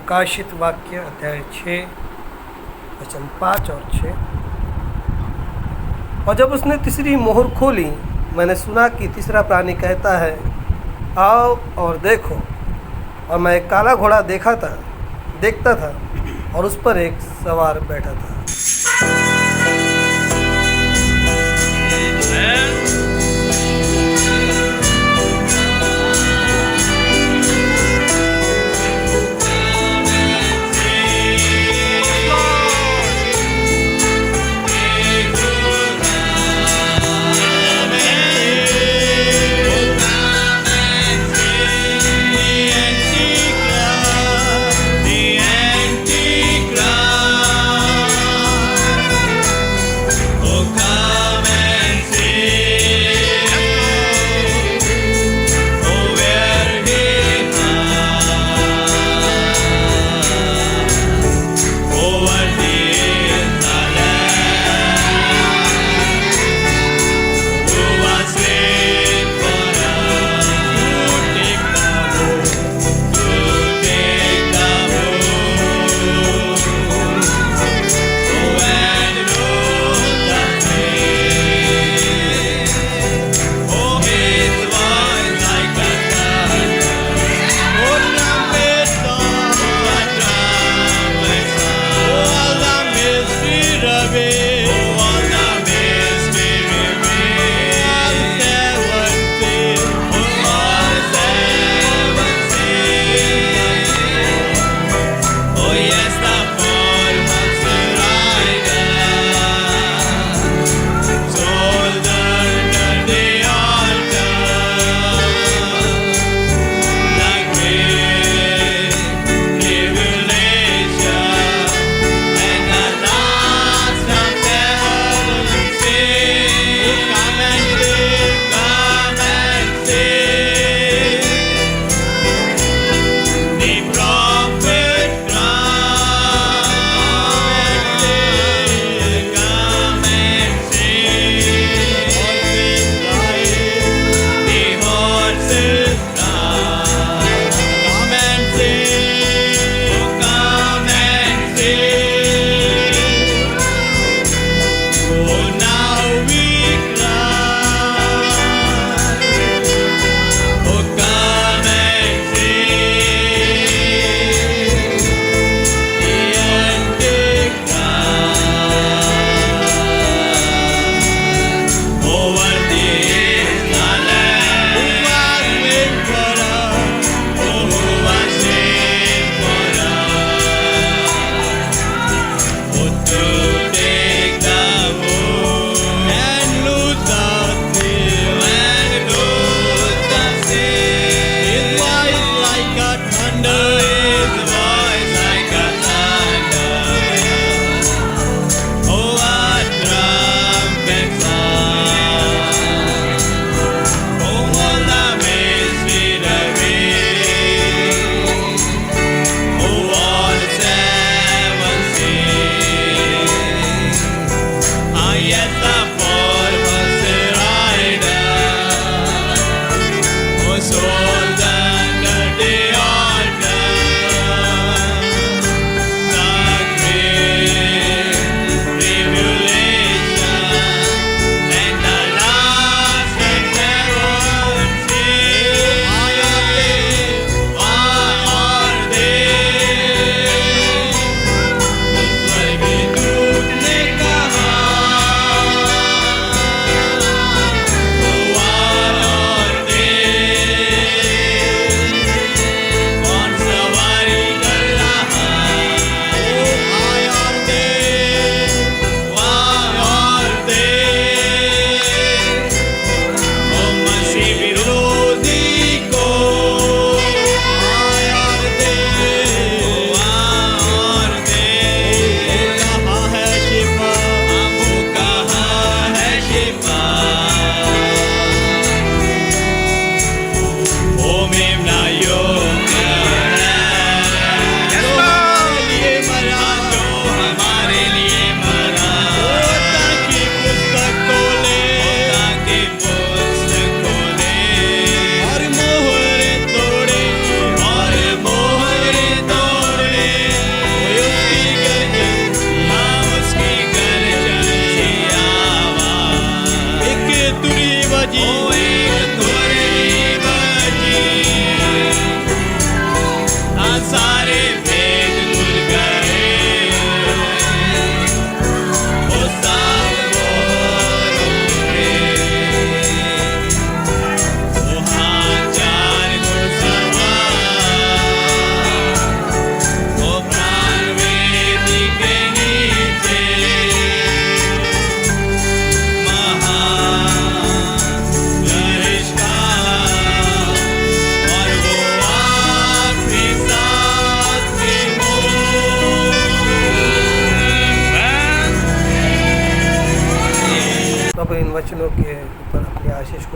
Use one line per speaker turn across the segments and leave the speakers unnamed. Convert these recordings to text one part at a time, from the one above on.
प्रकाशित वाक्य अध्याय 6 वचन 5 और 6। और जब उसने तीसरी मोहर खोली, मैंने सुना कि तीसरा प्राणी कहता है, आओ और देखो। और मैं एक काला घोड़ा देखता था और उस पर एक सवार बैठा था।
Oh, come and see.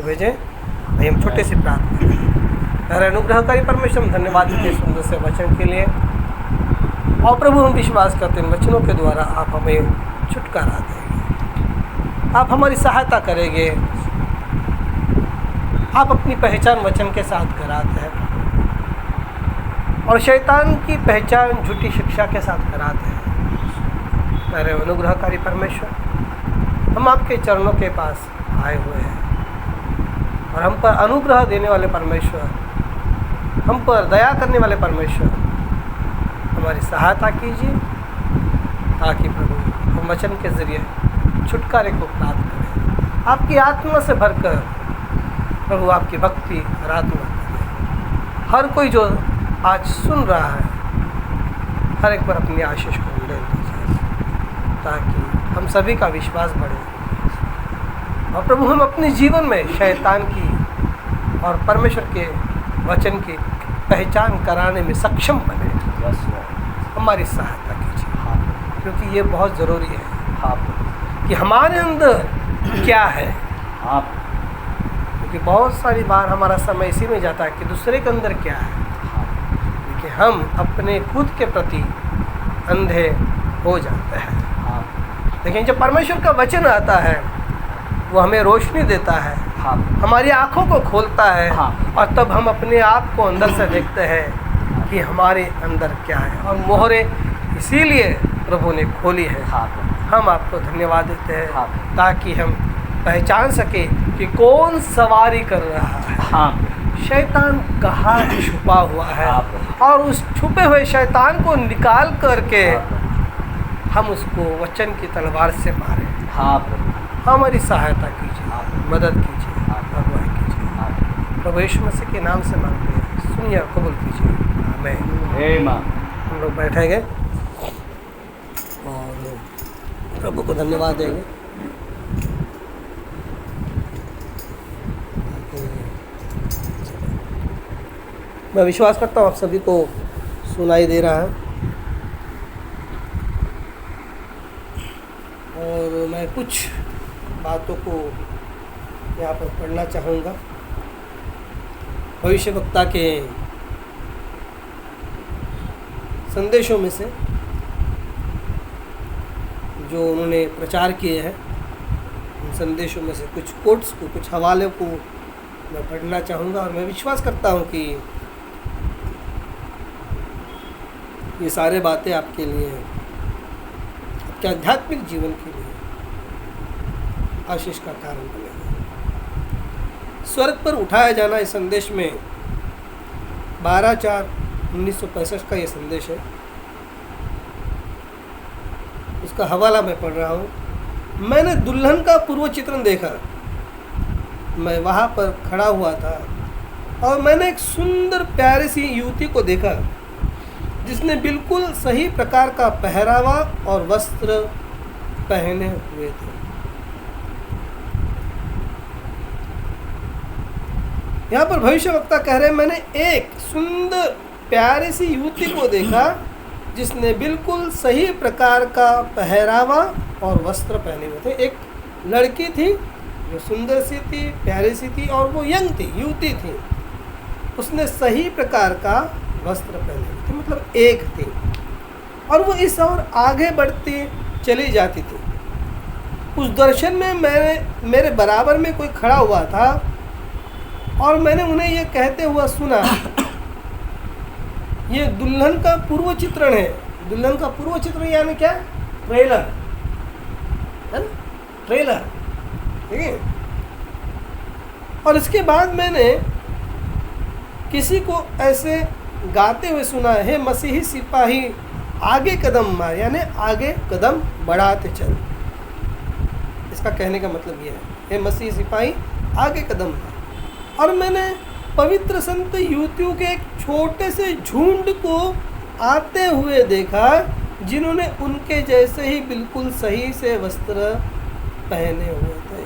भेजें। आइए हम छोटे से प्रार्थना करें। हमारे अनुग्रहकारी परमेश्वर, हम धन्यवाद देते हैं सुंदर से वचन के लिए। और प्रभु, हम विश्वास करते हैं इन वचनों के द्वारा आप हमें छुटकारा देंगे, आप हमारी सहायता करेंगे। आप अपनी पहचान वचन के साथ कराते हैं और शैतान की पहचान झूठी शिक्षा के साथ कराते हैं। मेरे अनुग्रहकारी परमेश्वर, हम आपके चरणों के पास आए हुए हैं और हम पर अनुग्रह देने वाले परमेश्वर, हम पर दया करने वाले परमेश्वर, हमारी सहायता कीजिए ताकि प्रभु हम वचन के ज़रिए छुटकारे को प्राप्त करें। आपकी आत्मा से भरकर प्रभु आपकी भक्ति आराधना करें। हर कोई जो आज सुन रहा है, हर एक पर अपनी आशीष को उड़ेल दीजिए ताकि हम सभी का विश्वास बढ़े और प्रभु हम अपने जीवन में शैतान की और परमेश्वर के वचन की पहचान कराने में सक्षम बने। हमारी सहायता कीजिए क्योंकि ये बहुत ज़रूरी है कि हमारे अंदर क्या है। क्योंकि बहुत सारी बार हमारा समय इसी में जाता है कि दूसरे के अंदर क्या है, लेकिन हम अपने खुद के प्रति अंधे हो जाते हैं। लेकिन जब परमेश्वर का वचन आता है वो हमें रोशनी देता है, हमारी आँखों को खोलता है और तब हम अपने आप को अंदर से देखते हैं कि हमारे अंदर क्या है। और मोहरे इसीलिए प्रभु ने खोली है। हम आपको धन्यवाद देते हैं ताकि हम पहचान सके कि कौन सवारी कर रहा है, शैतान कहाँ छुपा हुआ है और उस छुपे हुए शैतान को निकाल करके हम उसको वचन की तलवार से मारें। हमारी सहायता कीजिए, मदद कीजिए, अगुवाई कीजिए। प्रभु यीशु मसीह के नाम से मांगते हैं, सुनिए और कबूल कीजिए। आमीन। हम लोग बैठेंगे और प्रभु को धन्यवाद देंगे। मैं विश्वास करता हूँ आप सभी को सुनाई दे रहा है और मैं कुछ बातों को यहाँ पर पढ़ना चाहूँगा। भविष्यवक्ता के संदेशों में से जो उन्होंने प्रचार किए हैं, उन संदेशों में से कुछ कोट्स को, कुछ हवाले को मैं पढ़ना चाहूँगा और मैं विश्वास करता हूँ कि ये सारे बातें आपके लिए, आपके आध्यात्मिक जीवन के लिए आशीष का कारण बनेगा। स्वर्ग पर उठाया जाना इस संदेश में 12/4/1965 का ये संदेश है। उसका हवाला मैं पढ़ रहा हूँ। मैंने दुल्हन का पूर्व चित्रण देखा। मैं वहाँ पर खड़ा हुआ था और मैंने एक सुंदर प्यारी सी युवती को देखा जिसने बिल्कुल सही प्रकार का पहरावा और वस्त्र पहने हुए थे। यहाँ पर भविष्यवक्ता कह रहे हैं, मैंने एक सुंदर प्यारी सी युवती को देखा जिसने बिल्कुल सही प्रकार का पहरावा और वस्त्र पहने हुए थे। एक लड़की थी जो सुंदर सी थी, प्यारी सी थी और वो यंग थी, युवती थी। उसने सही प्रकार का वस्त्र पहने हुए थे, मतलब एक थी और वो इस और आगे बढ़ती चली जाती थी। उस दर्शन में मेरे बराबर में कोई खड़ा हुआ था और मैंने उन्हें ये कहते हुआ सुना, ये दुल्हन का पूर्व चित्रण है। दुल्हन का पूर्व चित्रण यानी क्या? ट्रेलर है ना, ट्रेलर, ठीक है। और इसके बाद मैंने किसी को ऐसे गाते हुए सुना, हे मसीही सिपाही आगे कदम मार, यानी आगे कदम बढ़ाते चल। इसका कहने का मतलब ये है, हे मसीही सिपाही आगे कदम मार। और मैंने पवित्र संत युवतियों के एक छोटे से झुंड को आते हुए देखा जिन्होंने उनके जैसे ही बिल्कुल सही से वस्त्र पहने हुए थे।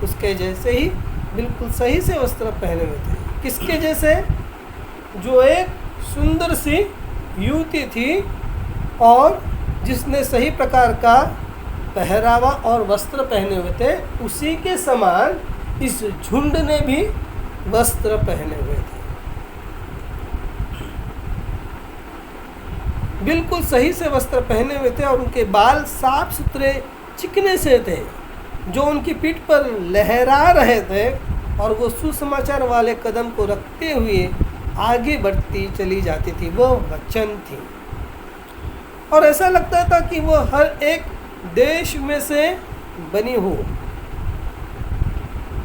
उसके जैसे ही बिल्कुल सही से वस्त्र पहने हुए थे। किसके जैसे? जो एक सुंदर सी युवती थी और जिसने सही प्रकार का पहरावा और वस्त्र पहने हुए थे, उसी के समान इस झुंड ने भी वस्त्र पहने हुए थे। बिल्कुल सही से वस्त्र पहने हुए थे और उनके बाल साफ सुथरे चिकने से थे जो उनकी पीठ पर लहरा रहे थे, और वो सुसमाचार वाले कदम को रखते हुए आगे बढ़ती चली जाती थी। वो वचन थी और ऐसा लगता था कि वो हर एक देश में से बनी हो।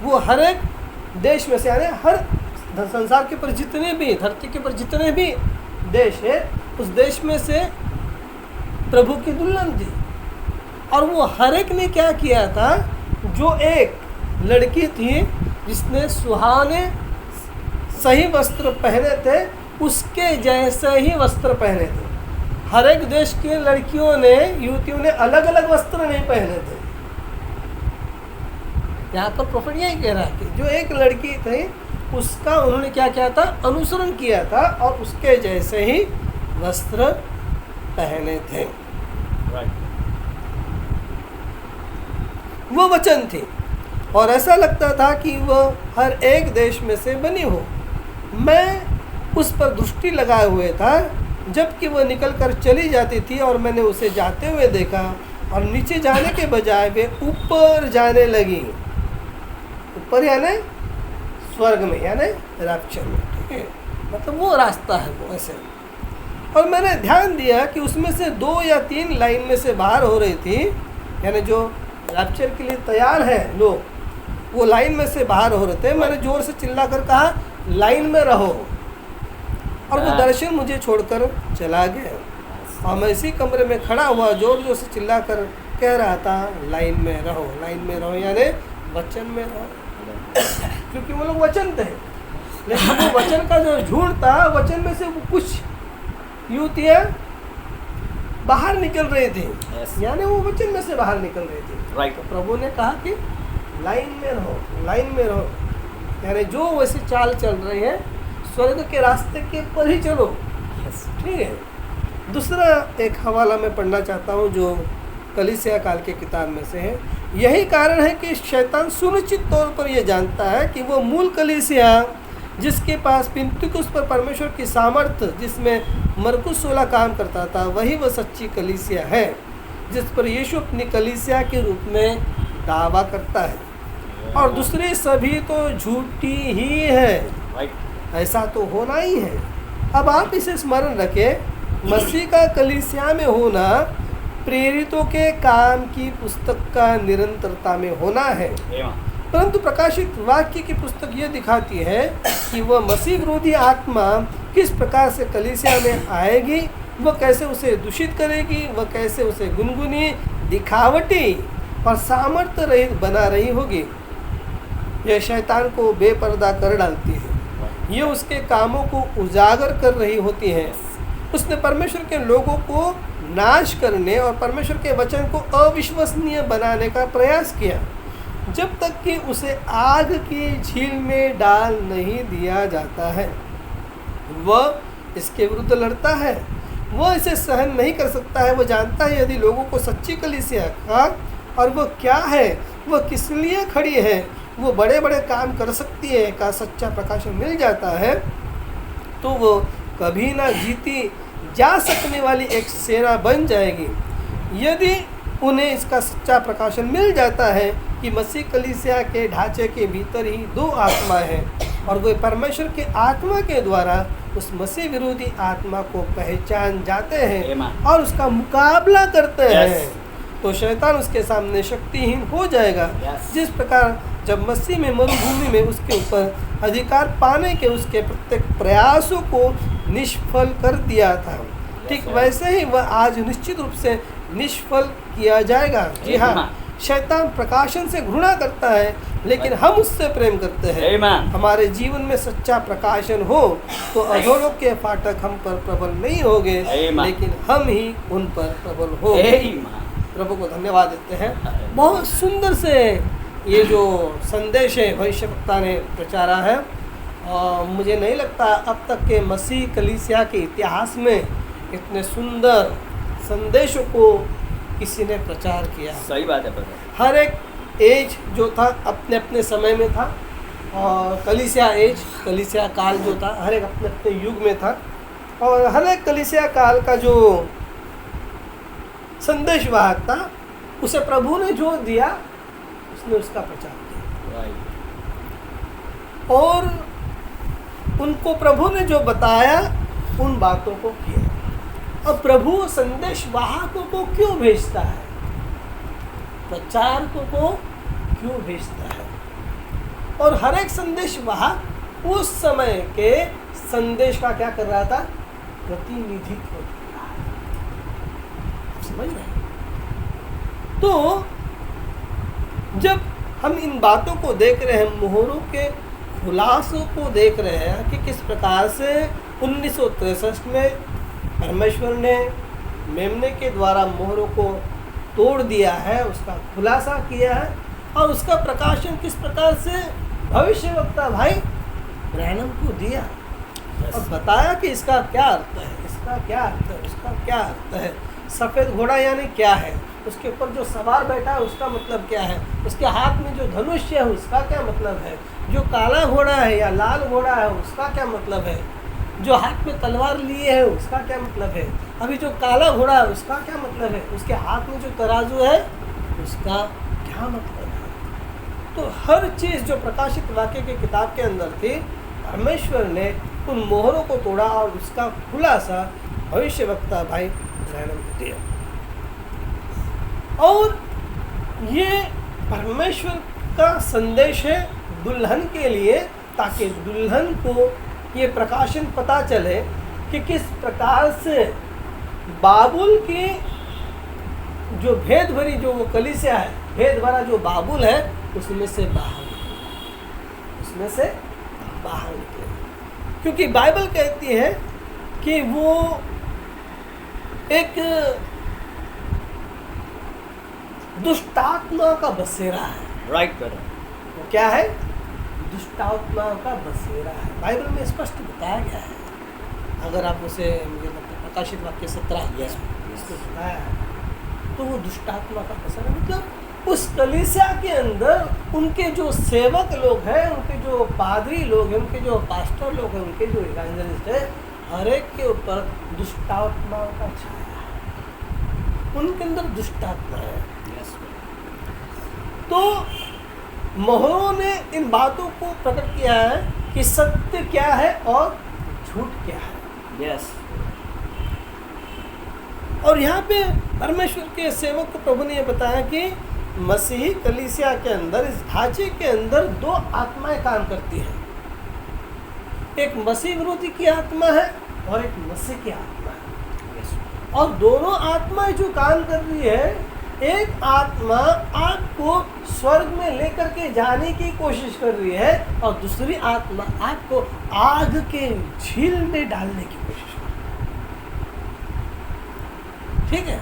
वो हर एक देश में से, यानी हर संसार के ऊपर जितने भी, धरती के ऊपर जितने भी देश है, उस देश में से प्रभु की दुल्हन थी। और वो हर एक ने क्या किया था, जो एक लड़की थी जिसने सुहाने सही वस्त्र पहने थे, उसके जैसे ही वस्त्र पहने थे। हर एक देश के लड़कियों ने, युवतियों ने अलग अलग वस्त्र नहीं पहने थे। यहाँ पर प्रोफेट यही कह रहा है कि जो एक लड़की थी उसका उन्होंने क्या किया था, अनुसरण किया था और उसके जैसे ही वस्त्र पहने थे। वो वचन थी और ऐसा लगता था कि वह हर एक देश में से बनी हो। मैं उस पर दृष्टि लगाए हुए था जबकि वह निकल कर चली जाती थी और मैंने उसे जाते हुए देखा और नीचे जाने के बजाय वे ऊपर जाने लगी। ऊपर यानी स्वर्ग में, यानी रैप्चर में, ठीक है, मतलब वो रास्ता है वो ऐसे। और मैंने ध्यान दिया कि उसमें से 2 या 3 लाइन में से बाहर हो रही थी, यानी जो रैप्चर के लिए तैयार है लोग, वो लाइन में से बाहर हो रहे थे। मैंने जोर से चिल्ला कर कहा, लाइन में रहो, और वो दर्शन मुझे छोड़कर चला गया। और मैं इसी कमरे में खड़ा हुआ जोर जोर से चिल्ला कर कह रहा था, लाइन में रहो, लाइन में रहो, यानी वचन में रहो। क्योंकि वो लोग वचन थे, लेकिन वो वचन का जो झूठ था, वचन में से कुछ युवतियाँ बाहर निकल रही थी, यानी वो वचन में से बाहर निकल रही थी। तो प्रभु ने कहा कि लाइन में रहो, लाइन में रहो, यानी जो वैसे चाल चल रही है स्वर्ग के रास्ते के पर ही चलो। ठीक है। दूसरा एक हवाला मैं पढ़ना चाहता हूँ जो कलीसिया काल के किताब में से है। यही कारण है कि शैतान सुनिश्चित तौर पर यह जानता है कि वो मूल कलीसिया जिसके पास पिंतुकुस पर परमेश्वर की सामर्थ्य, जिसमें मरकुस 16 काम करता था, वही वह सच्ची कलीसिया है जिस पर यीशु अपनी कलीसिया के रूप में दावा करता है, और दूसरे सभी तो झूठी ही है। ऐसा तो होना ही है। अब आप इसे स्मरण रखें, मसीह का कलीसिया में होना प्रेरितों के काम की पुस्तक का निरंतरता में होना है। परंतु प्रकाशित वाक्य की पुस्तक यह दिखाती है कि वह मसीह विरोधी आत्मा किस प्रकार से कलीसिया में आएगी, वह कैसे उसे दूषित करेगी, वह कैसे उसे गुनगुनी, दिखावटी और सामर्थ्य रहित बना रही होगी। यह शैतान को बेपर्दा कर डालती है, ये उसके कामों को उजागर कर रही होती है। उसने परमेश्वर के लोगों को नाश करने और परमेश्वर के वचन को अविश्वसनीय बनाने का प्रयास किया, जब तक कि उसे आग की झील में डाल नहीं दिया जाता है। वह इसके विरुद्ध लड़ता है, वह इसे सहन नहीं कर सकता है। वह जानता है यदि लोगों को सच्ची कलीसिया का और वह क्या है, वह किस लिए खड़ी है, वो बड़े बड़े काम कर सकती है का सच्चा प्रकाशन मिल जाता है, तो वो कभी ना जीती जा सकने वाली एक सेना बन जाएगी। यदि उन्हें इसका सच्चा प्रकाशन मिल जाता है कि मसीह कलीसिया के ढांचे के भीतर ही 2 आत्मा है और वे परमेश्वर के आत्मा के द्वारा उस मसीह विरोधी आत्मा को पहचान जाते हैं और उसका मुकाबला करते हैं, तो शैतान उसके सामने शक्तिहीन हो जाएगा। जिस प्रकार जब मसीह में मरुभूमि में उसके ऊपर अधिकार पाने के उसके प्रत्येक प्रयासों को निष्फल कर दिया था, ठीक वैसे ही वह आज निश्चित रूप से निष्फल किया जाएगा। जी हाँ, शैतान प्रकाशन से घृणा करता है, लेकिन हम उससे प्रेम करते हैं। हमारे जीवन में सच्चा प्रकाशन हो तो अधोलोक के फाटक हम पर प्रबल नहीं होंगे, लेकिन हम ही उन पर प्रबल होंगे। प्रभु को धन्यवाद देते हैं। बहुत सुंदर से ये जो संदेश है भविष्यवक्ता ने प्रचारा है, और मुझे नहीं लगता अब तक के मसीह कलीसिया के इतिहास में इतने सुंदर संदेशों को किसी ने प्रचार किया।
सही बात है।
हर एक एज जो था अपने अपने समय में था, और कलीसिया एज, कलीसिया काल जो था हर एक अपने अपने युग में था, और हर एक कलीसिया काल का जो संदेशवाहक था उसे प्रभु ने जो दिया उसने उसका प्रचार किया, और उनको प्रभु ने जो बताया उन बातों को किया। अब प्रभु संदेशवाहकों को क्यों भेजता है, प्रचारकों को क्यों भेजता है, और हर एक संदेशवाहक उस समय के संदेश का क्या कर रहा था, प्रतिनिधित्व कर रहा है। समझ रहे हैं? तो जब हम इन बातों को देख रहे हैं, मोहरों के खुलासों को देख रहे हैं कि किस प्रकार से 1963 में परमेश्वर ने मेमने के द्वारा मोहरों को तोड़ दिया है, उसका खुलासा किया है, और उसका प्रकाशन किस प्रकार से भविष्यवक्ता भाई ब्रैनम को दिया और बताया कि इसका क्या अर्थ है, इसका क्या अर्थ है, उसका क्या अर्थ है। सफ़ेद घोड़ा यानी क्या है, उसके ऊपर जो सवार बैठा है उसका मतलब क्या है, उसके हाथ में जो धनुष है उसका क्या मतलब है, जो काला घोड़ा है या लाल घोड़ा है उसका क्या मतलब है, जो हाथ में तलवार लिए है उसका क्या मतलब है, अभी जो काला घोड़ा है उसका क्या मतलब है, उसके हाथ में जो तराजू है उसका क्या मतलब है। तो हर चीज़ जो प्रकाशित वाक्य की किताब के अंदर थी, परमेश्वर ने उन मोहरों को तोड़ा और उसका खुलासा भविष्यवक्ता भाई ब्रैनम को दिया। और ये परमेश्वर का संदेश है दुल्हन के लिए, ताकि दुल्हन को ये प्रकाशन पता चले कि किस प्रकार से बाबुल की जो भेद भरी जो वो कलीसिया है, भेद भरा जो बाबुल है उसमें से बाहर निकले, उसमें से बाहर निकले। क्योंकि बाइबल कहती है कि वो एक दुष्टात्मा का बसेरा है।
Right brother.
वो क्या है? दुष्टात्मा का बसेरा है। बाइबल में स्पष्ट बताया गया है। अगर आप उसे मुझे लगता है प्रकाशित वाक्य 17 इसको बताया है, तो वो दुष्टात्मा का बसेरा मतलब उस कलीसिया के अंदर उनके जो सेवक लोग हैं, उनके जो पादरी लोग हैं, उनके जो पास्टर लोग हैं, उनके जो इवेंजलिस्ट है, हर एक के ऊपर दुष्टात्मा का छाया है, उनके अंदर दुष्टात्मा है। तो मोहरों ने इन बातों को प्रकट किया है कि सत्य क्या है और झूठ क्या है।
यस।
और यहाँ पे परमेश्वर के सेवक को प्रभु ने यह बताया कि मसीही कलीसिया के अंदर, इस ढांचे के अंदर दो आत्माएं काम करती हैं। एक मसीह विरोधी की आत्मा है और एक मसीह की आत्मा है। और दोनों आत्माएं जो काम कर रही है, एक आत्मा आपको स्वर्ग में लेकर के जाने की कोशिश कर रही है और दूसरी आत्मा आपको आग के झील में डालने की कोशिश कर रही है। ठीक है?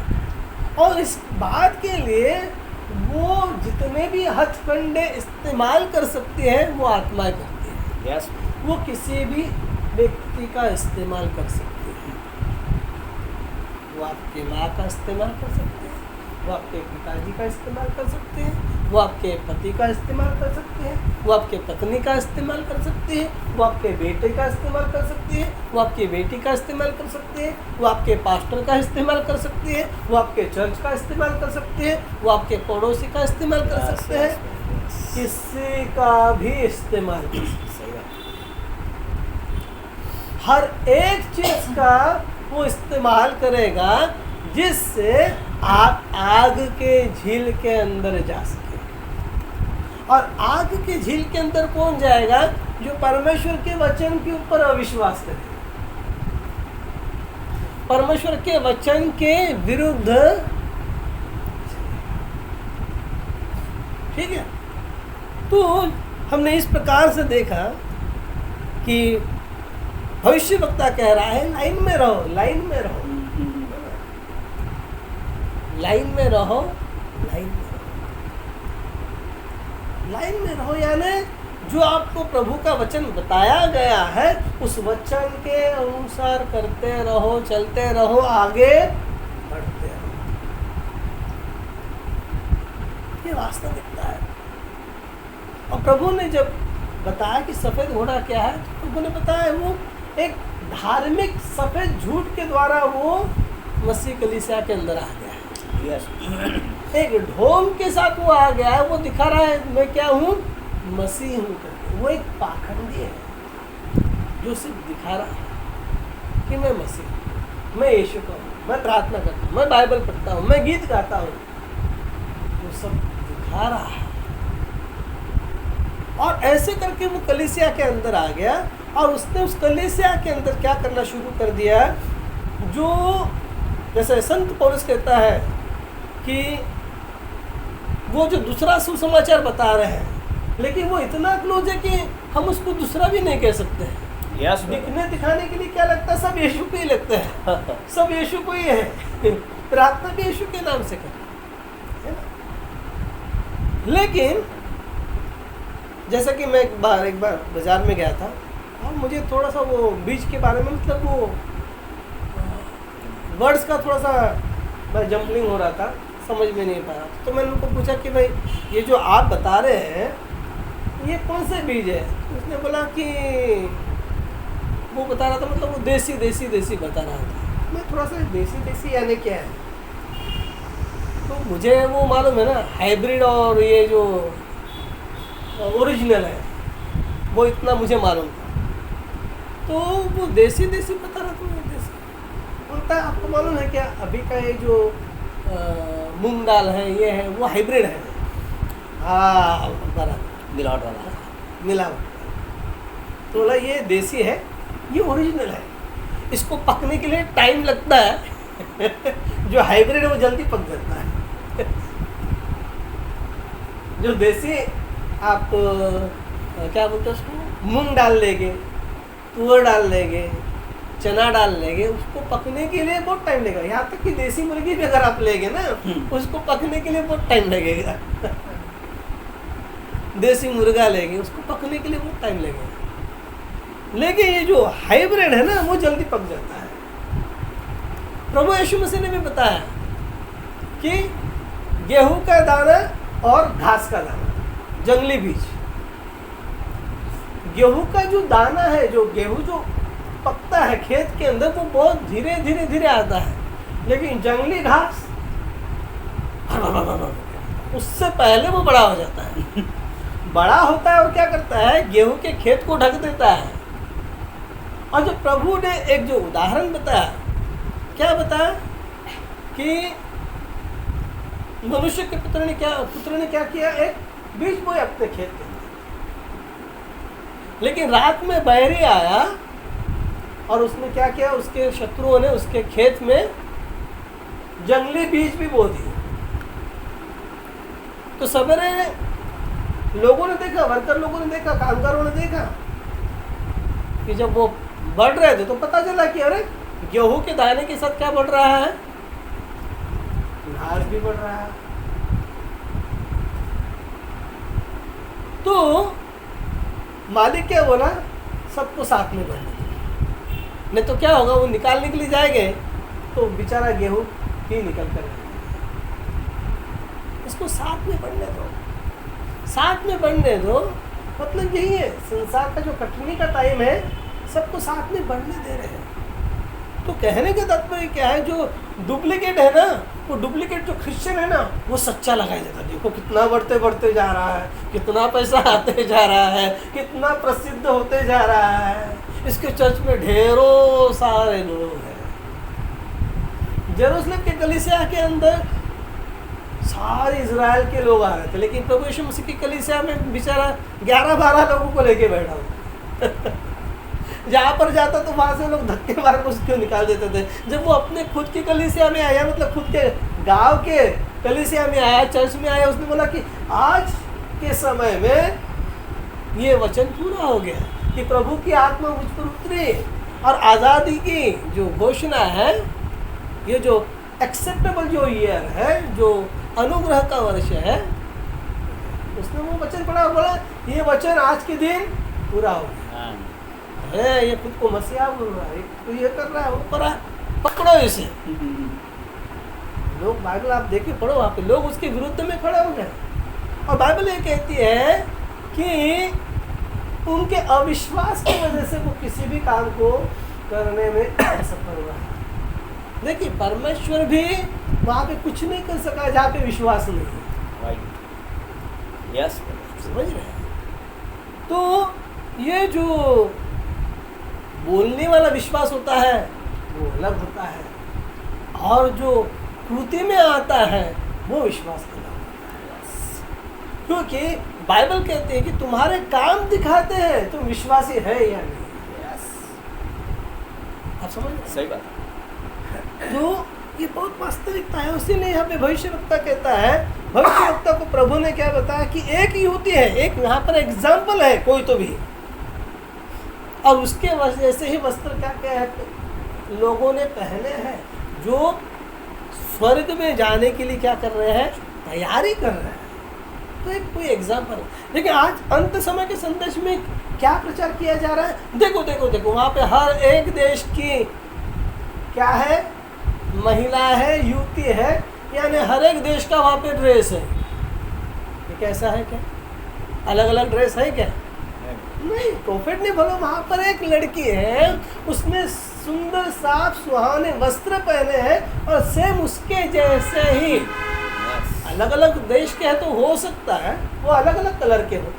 और इस बात के लिए वो जितने भी हथकंडे इस्तेमाल कर सकती है वो आत्माएं करती है।
यस।
वो किसी भी व्यक्ति का इस्तेमाल कर सकती है। वो आपके माँ का इस्तेमाल कर सकते हैं, वो आपके पिताजी का इस्तेमाल कर सकते हैं, वो आपके पति का इस्तेमाल कर सकते हैं, वो आपके पत्नी का इस्तेमाल कर सकते हैं, वो आपके बेटे का इस्तेमाल कर सकती है, वो आपकी बेटी का इस्तेमाल कर सकते हैं, वो आपके पास्टर का इस्तेमाल कर सकती है, वो आपके चर्च का इस्तेमाल कर सकते हैं, वो आपके पड़ोसी का इस्तेमाल कर सकते हैं, किसी का भी इस्तेमाल कर सकते हैं। हर एक चीज का वो इस्तेमाल करेगा जिससे आप आग के झील के अंदर जा सके। और आग के झील के अंदर कौन जाएगा? जो परमेश्वर के वचन के ऊपर अविश्वास करेगा, परमेश्वर के वचन के विरुद्ध। ठीक है? तो हमने इस प्रकार से देखा कि भविष्यवक्ता कह रहा है लाइन में रहो, लाइन में रहो, लाइन में रहो, लाइन में रहो, लाइन में रहो। यानी जो आपको प्रभु का वचन बताया गया है उस वचन के अनुसार करते रहो, चलते रहो, आगे बढ़ते रहो। ये वास्तव दिखता है। और प्रभु ने जब बताया कि सफ़ेद घोड़ा क्या है, तो प्रभु ने बताया वो एक धार्मिक सफ़ेद झूठ के द्वारा वो मसीह कलीसिया के अंदर आ गया है।
यस,
एक ढोंग के साथ वो आ गया है, वो दिखा रहा है मैं क्या हूँ, मसीह हूँ करके। वो एक पाखंडी है जो सिर्फ दिखा रहा है कि मैं मसीह हूँ, मैं यीशु का हूँ, मैं प्रार्थना करता हूँ, मैं बाइबल पढ़ता हूँ, मैं गीत गाता हूँ। वो सब दिखा रहा है। और ऐसे करके वो कलीसिया के अंदर आ गया और उसने उस कलीसिया के अंदर क्या करना शुरू कर दिया, जो जैसे संत पौलुस कहता है कि वो जो दूसरा सुसमाचार बता रहे हैं, लेकिन वो इतना क्लोज है कि हम उसको दूसरा भी नहीं कह सकते हैं।
यस,
दिखने दिखाने के लिए क्या लगता है, सब यीशु को ही लगता है, सब यीशु को ही है, प्रार्थना भी यीशु के नाम से करते हैं। लेकिन जैसा कि मैं एक बार बाजार में गया था और मुझे थोड़ा सा वो बीज के बारे में, मतलब वो वर्ड्स का थोड़ा सा जम्पलिंग हो रहा था, समझ में नहीं पा रहा। तो मैंने उनको पूछा कि भाई ये जो आप बता रहे हैं ये कौन से बीज है। उसने बोला कि वो बता रहा था, मतलब वो देसी देसी देसी बता रहा था। मैं थोड़ा सा देसी देसी यानी क्या है, तो मुझे वो मालूम है ना, हाइब्रिड और ये जो ओरिजिनल है वो इतना मुझे मालूम था। तो वो देसी देसी बता रहा था, देसी बोलता है आपको मालूम है क्या, अभी का ये जो मूंग दाल है ये है वो हाइब्रिड है। हाँ बराबर,
मिलावट वाला,
मिलावट। तो बोला ये देसी है, ये ओरिजिनल है, इसको पकने के लिए टाइम लगता है जो हाइब्रिड है वो जल्दी पक जाता है। जो देसी आप क्या बोलते हैं उसको, मूंग डाल लेंगे, तुअर डाल लेंगे, चना डाल लेंगे, उसको पकने के लिए बहुत टाइम लगेगा। यहाँ तक कि देसी मुर्गी भी अगर आप लेंगे ना, उसको पकने के लिए बहुत टाइम लगेगा। देसी मुर्गा लेंगे, उसको पकने के लिए बहुत टाइम लगेगा। लेकिन ये जो हाइब्रिड है ना वो जल्दी पक जाता है। प्रभु यीशु मसीह ने भी बताया कि गेहूं का दाना और घास का दाना, जंगली बीज। गेहूं का जो दाना है, जो गेहूं जो पकता है खेत के अंदर, वो बहुत धीरे धीरे धीरे आता है। लेकिन जंगली घास उससे पहले वो बड़ा हो जाता है। बड़ा होता है और क्या करता है, गेहूं के खेत को ढक देता है। और जो प्रभु ने एक जो उदाहरण बताया, क्या बताया कि मनुष्य के पुत्र ने क्या किया, एक बीज बोया अपने खेत के अंदर। लेकिन रात में बैरी आया और उसने क्या किया, उसके शत्रुओं ने उसके खेत में जंगली बीज भी बो दिए। तो सवेरे लोगों ने देखा, वर्कर लोगों ने देखा, कामगारों ने देखा कि जब वो बढ़ रहे थे तो पता चला कि अरे गेहूं के दाने के साथ क्या बढ़ रहा है, घास भी बढ़ रहा है। तो मालिक क्या बोला, सबको साथ में बढ़ने दो, नहीं तो क्या होगा, वो निकालने के लिए जाएंगे तो बेचारा गेहूं ही निकल कर इसको साथ में बढ़ने दो, साथ में बढ़ने दो। मतलब यही है, संसार का जो कठिनाई का टाइम है सबको साथ में बढ़ने दे रहे हैं। तो कहने का तात्पर्य क्या है, जो डुप्लीकेट है ना, वो डुप्लीकेट जो क्रिश्चियन है ना, वो सच्चा लगाया जाता है। देखो कितना बढ़ते बढ़ते जा रहा है, कितना पैसा आते जा रहा है, कितना प्रसिद्ध होते जा रहा है, इसके चर्च में ढेरों सारे लोग हैं। जेरूसलम के कलीसिया के अंदर सारे इजराइल के लोग आ रहे थे, लेकिन प्रभु यीशु मसीह की कलीसिया में बेचारा 11-12 लोगों को लेके बैठा हुआ। जहाँ पर जाता तो वहाँ से लोग धक्के मार कर उसको निकाल देते थे। जब वो अपने खुद की कलीसिया में आया, मतलब खुद के गांव के कलीसिया में आया, चर्च में आया, उसने बोला कि आज के समय में ये वचन पूरा हो गया कि प्रभु की आत्मा मुझ पर उतरी और आज़ादी की जो घोषणा है, ये जो एक्सेप्टेबल जो ईयर है, जो अनुग्रह का वर्ष है, उसने वो वचन पढ़ा और बोला ये वचन आज के दिन पूरा हो गया है। ये खुद को मसीहा बोल रहा है, तो ये कर रहा है, वो कर रहा है, पकड़ो इसे। लोग बाइबल आप देखिए, पढ़ो, वहाँ पे लोग उसके विरुद्ध में खड़े हो गए। और बाइबल ये कहती है कि उनके अविश्वास की वजह से वो किसी भी काम को करने में असफल हुआ। देखिए परमेश्वर भी वहाँ पे कुछ नहीं कर सका जहाँ पे विश्वास नहीं है।
राइट, यस,
समझ रहे हैं? तो ये जो बोलने वाला विश्वास होता है वो अलग होता है, और जो कृति में आता है वो विश्वास अलग होता है। क्योंकि बाइबल कहते हैं कि तुम्हारे काम दिखाते हैं तुम विश्वासी है या नहीं।
यस,
आप समझ रहे हैं?
सही बात।
तो ये बहुत वास्तविकता है। इसीलिए यहाँ पे भविष्यवक्ता कहता है, भविष्यवक्ता को प्रभु ने क्या बताया कि एक युवती है, एक यहाँ पर एग्जाम्पल है कोई तो भी, और उसके वजह से ही वस्त्र क्या क्या है लोगों ने पहने हैं, जो स्वर्ग में जाने के लिए क्या कर रहे हैं, तैयारी कर रहे हैं। तो एक कोई एग्जाम्पल है। लेकिन आज अंत समय के संदेश में क्या प्रचार किया जा रहा है, देखो देखो देखो, वहाँ पे हर एक देश की क्या है, महिला है, युवती है, यानी हर एक देश का वहाँ पे ड्रेस है। ये कैसा है, क्या अलग अलग ड्रेस है क्या? नहीं, प्रॉफिट ने बोला वहाँ पर एक लड़की है, उसने सुंदर साफ सुहाने वस्त्र पहने हैं और सेम उसके जैसे ही अलग अलग देश के हैं, तो हो सकता है वो अलग अलग कलर के हो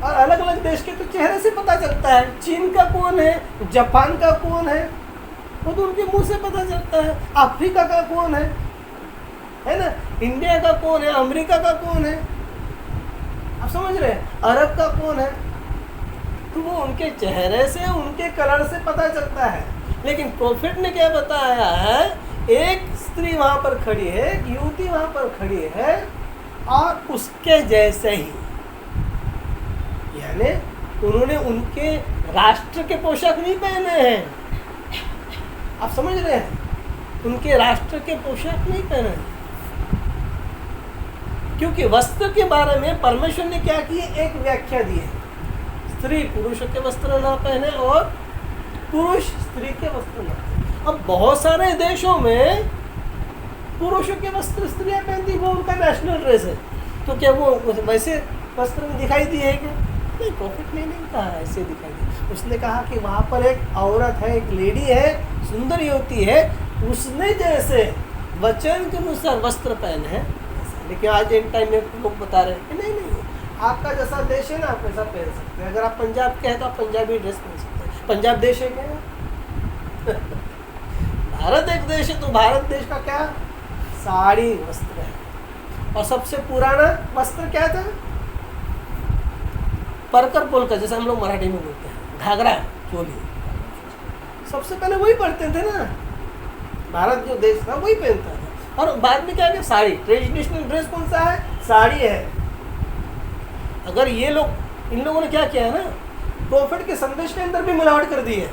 और अलग अलग देश के तो चेहरे से पता चलता है, चीन का कौन है, जापान का कौन है, वो तो उनके मुंह से पता चलता है, अफ्रीका का कौन है ना, इंडिया का कौन है, अमेरिका का कौन है, आप समझ रहे हैं, अरब का कौन है, तो वो उनके चेहरे से, उनके कलर से पता चलता है। लेकिन प्रॉफिट ने क्या बताया है, एक स्त्री वहां पर खड़ी है, एक युवती वहां पर खड़ी है और उसके जैसे ही, यानी उन्होंने उनके राष्ट्र के पोशाक नहीं पहने हैं, आप समझ रहे हैं, उनके राष्ट्र के पोशाक नहीं पहने हैं। क्योंकि वस्त्र के बारे में परमेश्वर ने क्या की, एक व्याख्या दी है, स्त्री पुरुष के वस्त्र ना पहने और पुरुष स्त्री के वस्त्र ना पहने। अब बहुत सारे देशों में पुरुषों के वस्त्र स्त्रियां पहनती, वो उनका नेशनल ड्रेस है, तो क्या वो वैसे वस्त्र में दिखाई दिए है क्या? नहीं, प्रॉफिट ने नहीं कहा ऐसे दिखाई दी। उसने कहा कि वहाँ पर एक औरत है, एक लेडी है, सुंदर युवती है, उसने जैसे वचन के अनुसार वस्त्र पहने हैं। लेकिन आज एक टाइम में लोग बता रहे हैं कि नहीं नहीं, आपका जैसा देश है ना, आप वैसा पहन सकते हैं। अगर आप पंजाब के हैं तो आप पंजाबी ड्रेस पहन सकते हैं। पंजाब देश है क्या? भारत एक देश है, तो भारत देश का क्या साड़ी वस्त्र है। और सबसे पुराना वस्त्र क्या था? परकर पोलकर, जैसे हम लोग मराठी में बोलते हैं, घाघरा चोली, सबसे पहले वही पहनते थे ना, भारत जो देश था वही पहनता था। और बाद में क्या है, साड़ी, ट्रेडिशनल ड्रेस कौन सा है, साड़ी है। अगर ये लोग, इन लोगों ने क्या किया है ना, प्रॉफिट के संदेश के अंदर भी मिलावट कर दी है,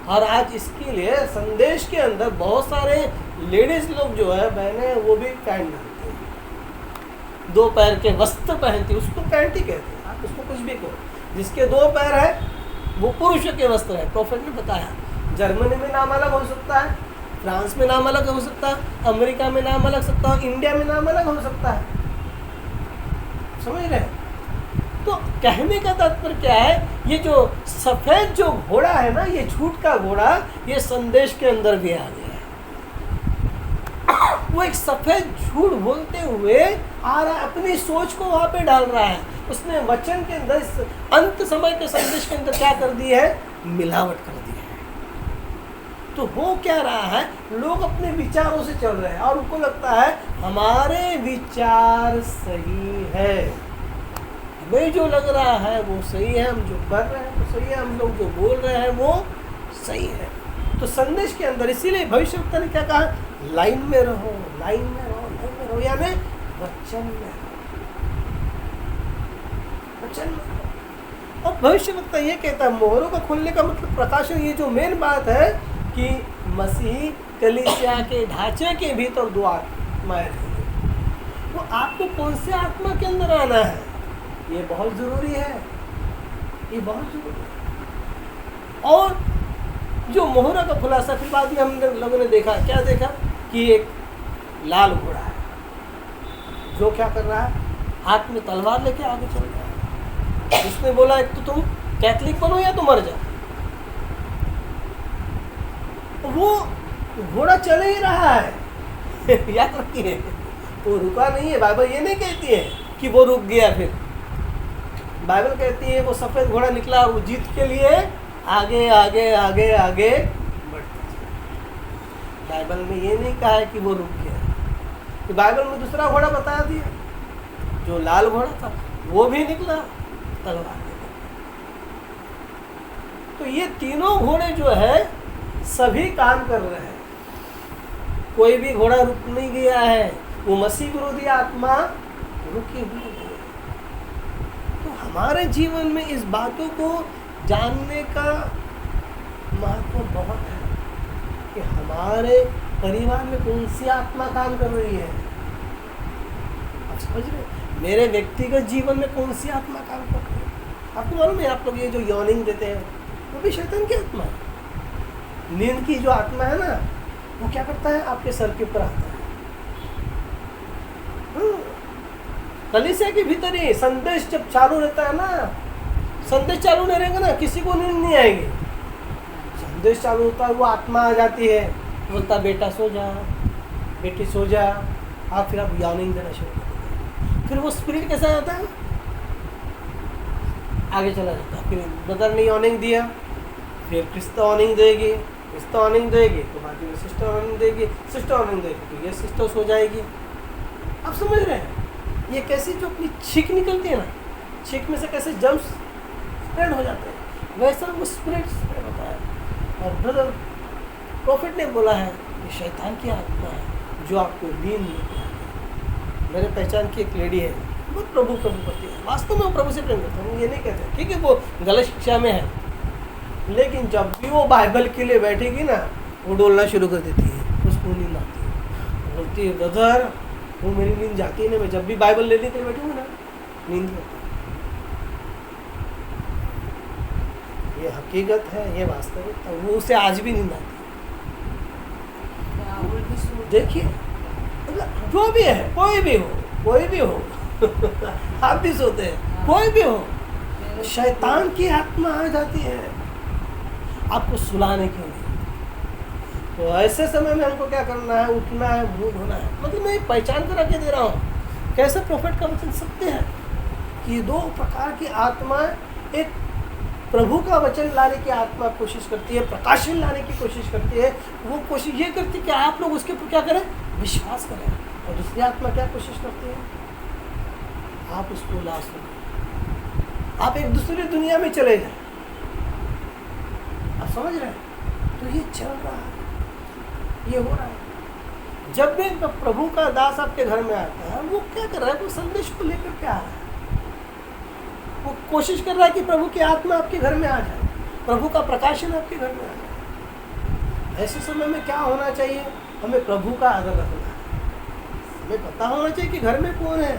और आज इसके लिए संदेश के अंदर बहुत सारे लेडीज लोग जो है, बहनें, वो भी पैंट डालते हैं, 2 पैर के वस्त्र पहनती है, उसको पैंट ही कहते हैं, आप उसको कुछ भी कहो। जिसके 2 पैर है वो पुरुषों के वस्त्र है। प्रॉफिट ने बताया जर्मनी में नाम अलग हो सकता है, फ्रांस में नाम अलग हो सकता है, अमेरिका में नाम अलग सकता है, इंडिया में नाम अलग हो सकता है, समझ रहे हैं? तो कहने का तात्पर्य क्या है, ये जो सफेद जो घोड़ा है ना, ये झूठ का घोड़ा, ये संदेश के अंदर भी आ गया है। वो एक सफेद झूठ बोलते हुए आ रहा है, अपनी सोच को वहां पे डाल रहा है। उसने वचन के अंदर, इस अंत समय के संदेश के अंदर क्या कर दी है, मिलावट कर दी है। तो हो क्या रहा है, लोग अपने विचारों से चल रहे हैं और उनको लगता है हमारे विचार सही है, हमें जो लग रहा है वो सही है, हम जो कर रहे हैं वो सही है, हम लोग जो बोल रहे हैं वो सही है। तो संदेश के अंदर, इसीलिए भविष्यवक्ता ने क्या कहा, लाइन में रहो, लाइन में रहो, लाइन में रहो, यानी वचन में रहो, वचन में रहो। और भविष्यवक्ता ये कहता है, मोहरों का खुलने का मतलब प्रकाशन, ये जो मेन बात है कि मसीह कलीसिया के ढांचे के भीतर 2 आत्माएं हैं। वो आपको कौन से आत्मा के अंदर आना है, ये बहुत ज़रूरी है, ये बहुत ज़रूरी है। और जो मोहरा का खुलासा, फिर बाद में हम लोगों ने देखा, क्या देखा कि एक लाल घोड़ा है, जो क्या कर रहा है, हाथ में तलवार लेके आगे चल रहा है। उसने बोला एक तो तुम कैथलिक बनो या तो मर जाओ। वो घोड़ा चल ही रहा है याद रखिए, वो रुका नहीं है। बाइबल ये नहीं कहती है कि वो रुक गया। फिर बाइबल कहती है वो सफ़ेद घोड़ा निकला, वो जीत के लिए आगे आगे आगे आगे बढ़ता चला। बाइबल में ये नहीं कहा है कि वो रुक गया। तो बाइबल में दूसरा घोड़ा बता दिया, जो लाल घोड़ा था वो भी निकला तलवार लेकर। तो ये तीनों घोड़े जो है सभी काम कर रहे हैं, कोई भी घोड़ा रुक नहीं गया है। वो मसीह विरोधी आत्मा रुकी हुई है। तो हमारे जीवन में इस बातों को जानने का महत्व बहुत है कि हमारे परिवार में कौन सी आत्मा काम कर रही है। आप समझ रहे, मेरे व्यक्तिगत जीवन में कौन सी आत्मा काम कर रही है। आपको मालूम है, आप लोग ये जो यॉर्निंग देते हैं वो भी शैतान की आत्मा है। नींद की जो आत्मा है ना, वो क्या करता है, आपके सर के ऊपर आता है। कलीसिया के भीतर ही संदेश जब चालू रहता है ना, संदेश चालू नहीं रहेगा ना, किसी को नींद नहीं आएगी। संदेश चालू होता है, वो आत्मा आ जाती है, बोलता बेटा सो जा, बेटी सो जा, आप फिर आप यॉर्निंग देना शुरू कर देते। फिर वो स्पिरिट कैसा आता है, आगे चला जाता है। फिर ब्रदर ने यॉर्निंग दिया, फिर क्रिस्ता ऑर्निंग देगी, क्रिस्ता ऑर्निंग देगी तो बाकी में सिस्टर ऑर्निंग देगी, सिस्टर ऑर्निंग देगी तो ये सिस्टर सो जाएगी। आप समझ रहे हैं, ये कैसी जो अपनी छींक निकलती है ना, छींक में से कैसे जम्स स्प्रेड हो जाते हैं, वैसा वो स्प्रेड होता है। और ब्रदर प्रॉफिट ने बोला है कि शैतान की आत्मा है जो आपको नींद नहीं आती। मेरे पहचान की एक लेडी है, बहुत प्रभु करती है, वास्तव में वो प्रभु से प्रेम करता है, ये नहीं कहते ठीक है वो गलत शिक्षा में है, लेकिन जब भी वो बाइबल के लिए बैठेगी ना, वो डोलना शुरू कर देती है, उसको नींद आती है। बोलती है ब्रदर वो मेरी नींद जाती है ना, मैं जब भी बाइबल लेने के लिए बैठूंगा ना, नींद आती है। ये हकीकत है, ये वास्तविकता, वो उसे आज भी नींद आती है। देखिए मतलब जो भी है, कोई भी हो आप भी सोते हैं, कोई भी हो, शैतान की आत्मा आ जाती है आपको सुलाने के लिए। तो ऐसे समय में हमको क्या करना है, उठना है, मुंह धोना है। मतलब मैं पहचान कर रखे दे रहा हूँ कैसे प्रोफेट का वचन सत्य है कि दो प्रकार की आत्माएं, एक प्रभु का वचन लाने की आत्मा कोशिश करती है, प्रकाशन लाने की कोशिश करती है। वो कोशिश ये करती है कि आप लोग उसके ऊपर क्या करें, विश्वास करें। और दूसरी आत्मा क्या कोशिश करती है, आप उसको ला सुनो, आप एक दूसरी दुनिया में चले जाए। आप समझ रहे हैं, तो ये चल रहा है, ये हो रहा है। जब भी प्रभु का दास आपके घर में आता है, वो क्या कर रहा है, वो संदेश को लेकर के आ रहा है। वो कोशिश कर रहा है कि प्रभु की आत्मा आपके घर में आ जाए, प्रभु का प्रकाशन आपके घर में आ जाए। ऐसे समय में क्या होना चाहिए, हमें प्रभु का आदर रखना है। हमें पता होना चाहिए कि घर में कौन है,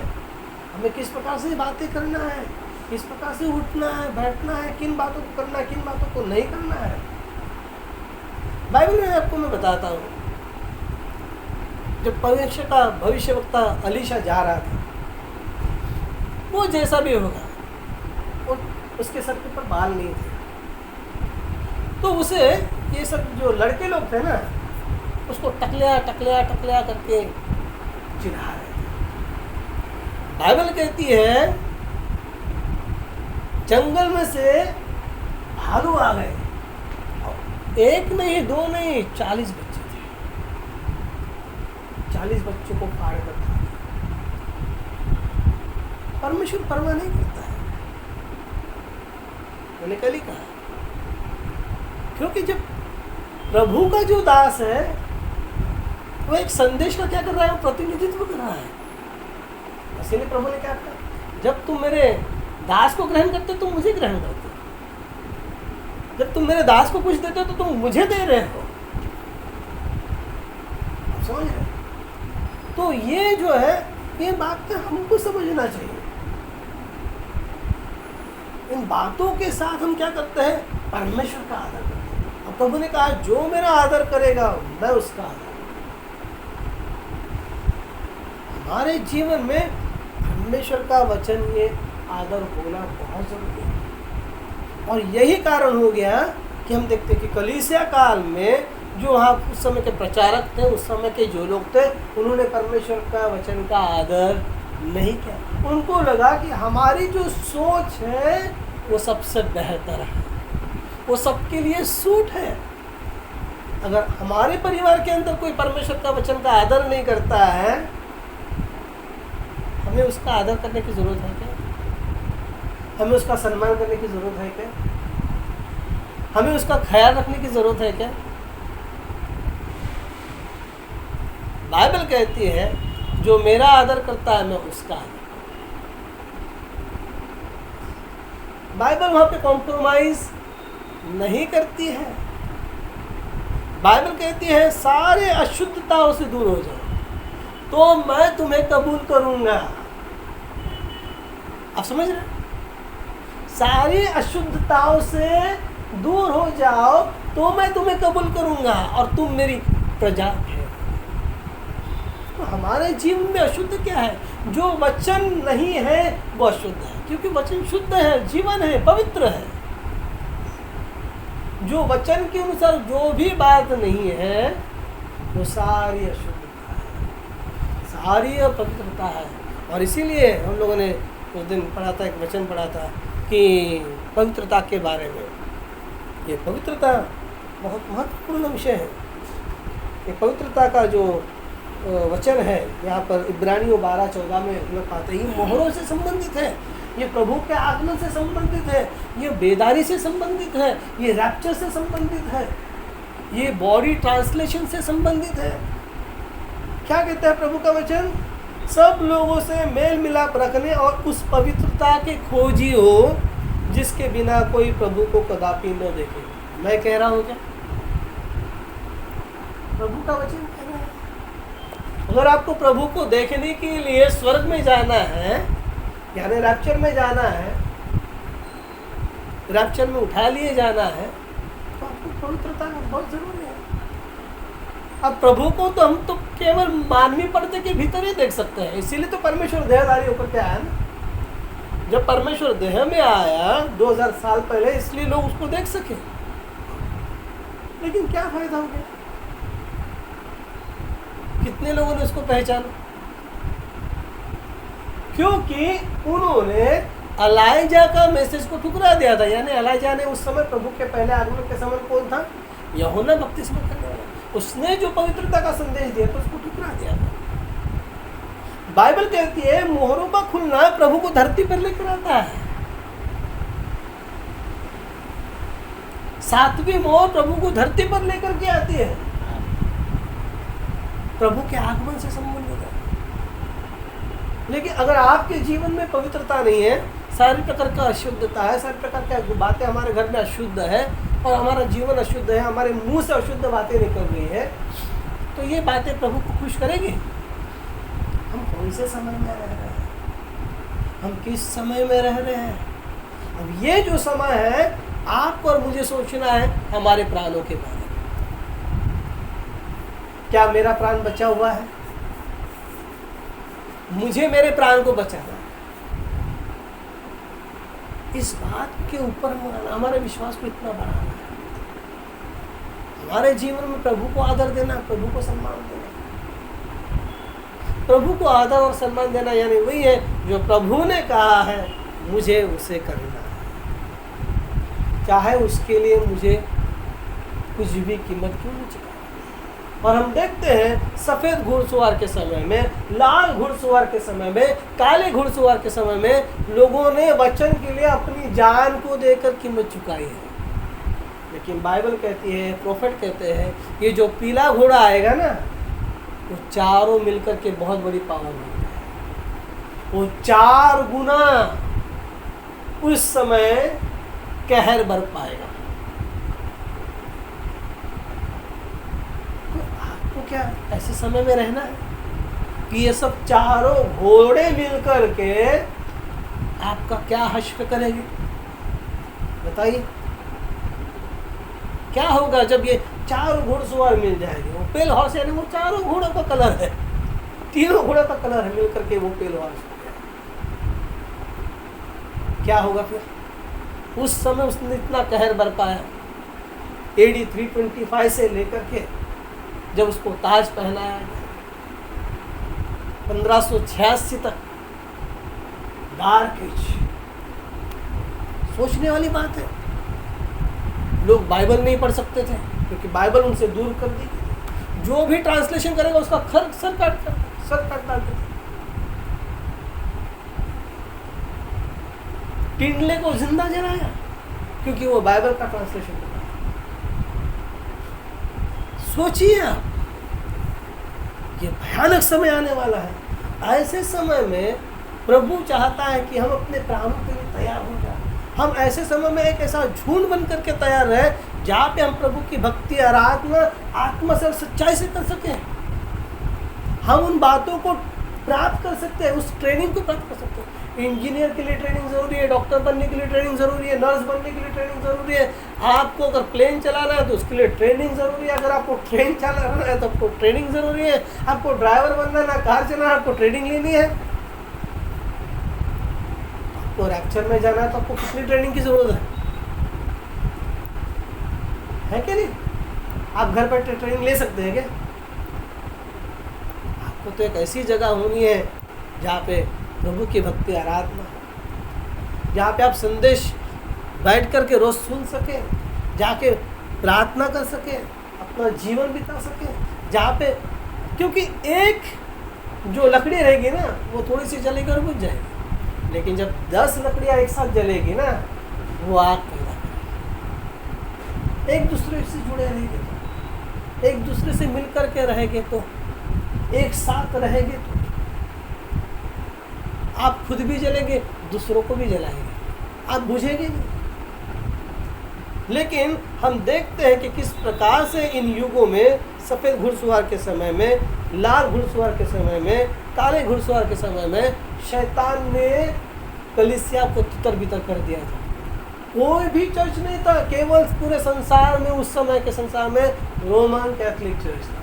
हमें किस प्रकार से बातें करना है, किस प्रकार से उठना है, बैठना है, किन बातों को करना है, किन बातों को नहीं करना है। बाइबल में आपको मैं बताता हूँ, जब भविष्यवक्ता अलीशा जा रहा था, वो जैसा भी होगा, उसके सर के ऊपर बाल नहीं थे, तो उसे ये सब जो लड़के लोग थे ना, उसको टकलिया करके चिढ़ा रहे थे। बाइबल कहती है जंगल में से भालू आ गए, एक नहीं, दो नहीं, 40 बच्चे थे। 40 बच्चों को फाड़ कर खा लिया। परमेश्वर परवाह नहीं करता है, मैंने कल ही कहा, क्योंकि जब प्रभु का जो दास है वो एक संदेश का क्या कर रहा है, वो प्रतिनिधित्व कर रहा है। इसीलिए प्रभु ने क्या कहा, जब तुम मेरे दास को ग्रहण करते हो, तुम मुझे ग्रहण करते हो। जब तुम मेरे दास को कुछ देते हो तो तुम मुझे दे रहे हो। आप समझ रहे? तो ये जो है, ये बात हमको समझना चाहिए। इन बातों के साथ हम क्या करते हैं, परमेश्वर का आदर करते हैं। और प्रभु ने कहा, जो मेरा आदर करेगा मैं उसका आदर। हमारे जीवन में परमेश्वर का वचन ये आदर होना बहुत जरूरी है। और यही कारण हो गया कि हम देखते हैं कि कलीसिया काल में जो वहाँ उस समय के प्रचारक थे, उस समय के जो लोग थे, उन्होंने परमेश्वर का वचन का आदर नहीं किया। उनको लगा कि हमारी जो सोच है वो सबसे बेहतर है, वो सबके लिए सूट है। अगर हमारे परिवार के अंदर कोई परमेश्वर का वचन का आदर नहीं करता है, हमें उसका आदर करने की ज़रूरत है क्या? हमें उसका सम्मान करने की ज़रूरत है क्या? हमें उसका ख्याल रखने की ज़रूरत है क्या? बाइबल कहती है जो मेरा आदर करता है मैं उसका आदर। बाइबल वहाँ पे कॉम्प्रोमाइज़ नहीं करती है। बाइबल कहती है सारे अशुद्धताओं से दूर हो जाओ तो मैं तुम्हें कबूल करूँगा। आप समझ रहे? सारी अशुद्धताओं से दूर हो जाओ तो मैं तुम्हें कबूल करूँगा और तुम मेरी प्रजा है। तो हमारे जीवन में अशुद्ध क्या है? जो वचन नहीं है वो अशुद्ध है, क्योंकि वचन शुद्ध है, जीवन है, पवित्र है। जो वचन के अनुसार जो भी बात नहीं है वो सारी अशुद्धता है, सारी अपवित्रता है। और इसीलिए हम लोगों ने उस दिन पढ़ा था, एक वचन पढ़ा था कि पवित्रता के बारे में। ये पवित्रता बहुत महत्वपूर्ण विषय है। ये पवित्रता का जो वचन है यहाँ पर इब्रानियों 12-14 में हम लोग पाते हैं, ये मोहरों से संबंधित है, ये प्रभु के आगमन से संबंधित है, ये बेदारी से संबंधित है, ये रैप्चर से संबंधित है, ये बॉडी ट्रांसलेशन से संबंधित है। क्या कहता है प्रभु का वचन? सब लोगों से मेल मिलाप रखने और उस पवित्रता के खोजी हो जिसके बिना कोई प्रभु को कदापि न देखे। मैं कह रहा हूँ क्या? प्रभु का वचन कह रहा है। अगर आपको प्रभु को देखने के लिए स्वर्ग में जाना है, यानी रैप्चर में जाना है, रैप्चर में उठा लिए जाना है, तो आपको पवित्रता बहुत जरूरी है। अब प्रभु को तो हम तो केवल मानवीय पर्दे के भीतर ही देख सकते हैं। इसीलिए तो परमेश्वर देहधारी होकर के आया ना। जब परमेश्वर देह में आया 2000 साल पहले, इसलिए लोग उसको देख सके। लेकिन क्या फायदा हो गया? कितने लोगों ने उसको पहचाना? क्योंकि उन्होंने एलाइजा का मैसेज को ठुकरा दिया था। यानी एलाइजा ने उस समय प्रभु के पहले आगमन के समय कौन था? यूहन्ना बपतिस्मा करने वाला। उसने जो पवित्रता का संदेश दिया था उसको ठुकरा दिया था। बाइबल कहती है मोहरों का खुलना प्रभु को धरती पर लेकर आता है। 7वीं मोहर प्रभु को धरती पर लेकर के आती है, प्रभु के आगमन से संबंधित है। लेकिन अगर आपके जीवन में पवित्रता नहीं है, सारी प्रकार का अशुद्धता है, सारी प्रकार की बातें हमारे घर में अशुद्ध है और हमारा जीवन अशुद्ध है, हमारे मुंह से अशुद्ध बातें निकल रही है, तो ये बातें प्रभु को खुश करेंगी? हम कौन से समय में रह रहे हैं? हम किस समय में रह रहे हैं? अब ये जो समय है आपको और मुझे सोचना है हमारे प्राणों के बारे में। क्या मेरा प्राण बचा हुआ है? मुझे मेरे प्राण को बचाना है। इस बात के ऊपर हमारे विश्वास को इतना बढ़ाना है। हमारे जीवन में प्रभु को आदर देना, प्रभु को सम्मान देना। प्रभु को आदर और सम्मान देना यानी वही है जो प्रभु ने कहा है मुझे उसे करना है, चाहे उसके लिए मुझे कुछ भी कीमत क्यों नहीं चुकानी। और हम देखते हैं सफ़ेद घुड़सवार के समय में, लाल घुड़सवार के समय में, काले घुड़सवार के समय में लोगों ने वचन के लिए अपनी जान को देकर कीमत चुकाई है। लेकिन बाइबल कहती है, प्रोफेट कहते हैं, ये जो पीला घोड़ा आएगा ना, वो चारों मिलकर के बहुत बड़ी पावर होगी। वो 4 गुना उस समय कहर बर पाएगा। तो आपको क्या ऐसे समय में रहना है कि ये सब चारों घोड़े मिलकर के आपका क्या हश्र करेंगे? बताइए क्या होगा जब ये 4 घुड़सवार मिल जाएंगे? वो पेल हॉर्स यानी वो चारों घोड़ों का कलर है, तीनों घोड़े का कलर मिल करके वो पहलवान हो गया। क्या होगा फिर? उस समय उसने इतना कहर बरपाया, AD 325 से लेकर के जब उसको ताज पहनाया गया 1586 तक, डार्क एज। सोचने वाली बात है। लोग बाइबल नहीं पढ़ सकते थे क्योंकि बाइबल उनसे दूर कर दी गई। जो भी ट्रांसलेशन करेगा उसका सर काट डालते थे। टिंडले को जिंदा जलाया क्योंकि वो बाइबल का ट्रांसलेशन कर रहा था। सोचिए आप, ये भयानक समय आने वाला है। ऐसे समय में प्रभु चाहता है कि हम अपने प्राणों के लिए तैयार हो जाए। हम ऐसे समय में एक ऐसा झुंड बन करके तैयार रहे जहाँ पे हम प्रभु की भक्ति आराधना आत्मा से और सच्चाई से कर सकें। हम उन बातों को प्राप्त कर सकते हैं, उस ट्रेनिंग को प्राप्त कर सकते हैं। इंजीनियर के लिए ट्रेनिंग जरूरी है, डॉक्टर बनने के लिए ट्रेनिंग जरूरी है, नर्स बनने के लिए ट्रेनिंग जरूरी है। आपको अगर प्लेन चलाना है तो उसके लिए ट्रेनिंग जरूरी है। अगर आपको ट्रेन चलाना है तो आपको ट्रेनिंग जरूरी है। आपको ड्राइवर बनना ना कार चलाना, आपको ट्रेनिंग लेनी है। आपको रैप्चर में जाना है तो आपको कितनी ट्रेनिंग की जरूरत है कि नहीं? आप घर पर ट्रेनिंग ले सकते हैं क्या? आपको तो एक ऐसी जगह होनी है जहाँ पे प्रभु की भक्ति आराधना, जहाँ पे आप संदेश बैठ करके रोज सुन सकें, जाके प्रार्थना कर सकें, अपना जीवन बिता सकें, जहाँ पे, क्योंकि एक जो लकड़ी रहेगी ना वो थोड़ी सी जलेगी और बुझ जाएगी, लेकिन जब 10 लकड़ियाँ एक साथ जलेगी ना वो आग पैदा करेगी। एक दूसरे से जुड़े रहेंगे तो, एक दूसरे से मिल करके रहेंगे तो, एक साथ रहेंगे तो आप खुद भी जलेंगे, दूसरों को भी जलाएंगे, आप बुझेंगे नहीं। लेकिन हम देखते हैं कि किस प्रकार से इन युगों में, सफ़ेद घुड़सवार के समय में, लाल घुड़सवार के समय में, काले घुड़सवार के समय में शैतान ने कलीसिया को तितर बितर कर दिया था। कोई भी चर्च नहीं था, केवल पूरे संसार में, उस समय के संसार में रोमन कैथोलिक चर्च था।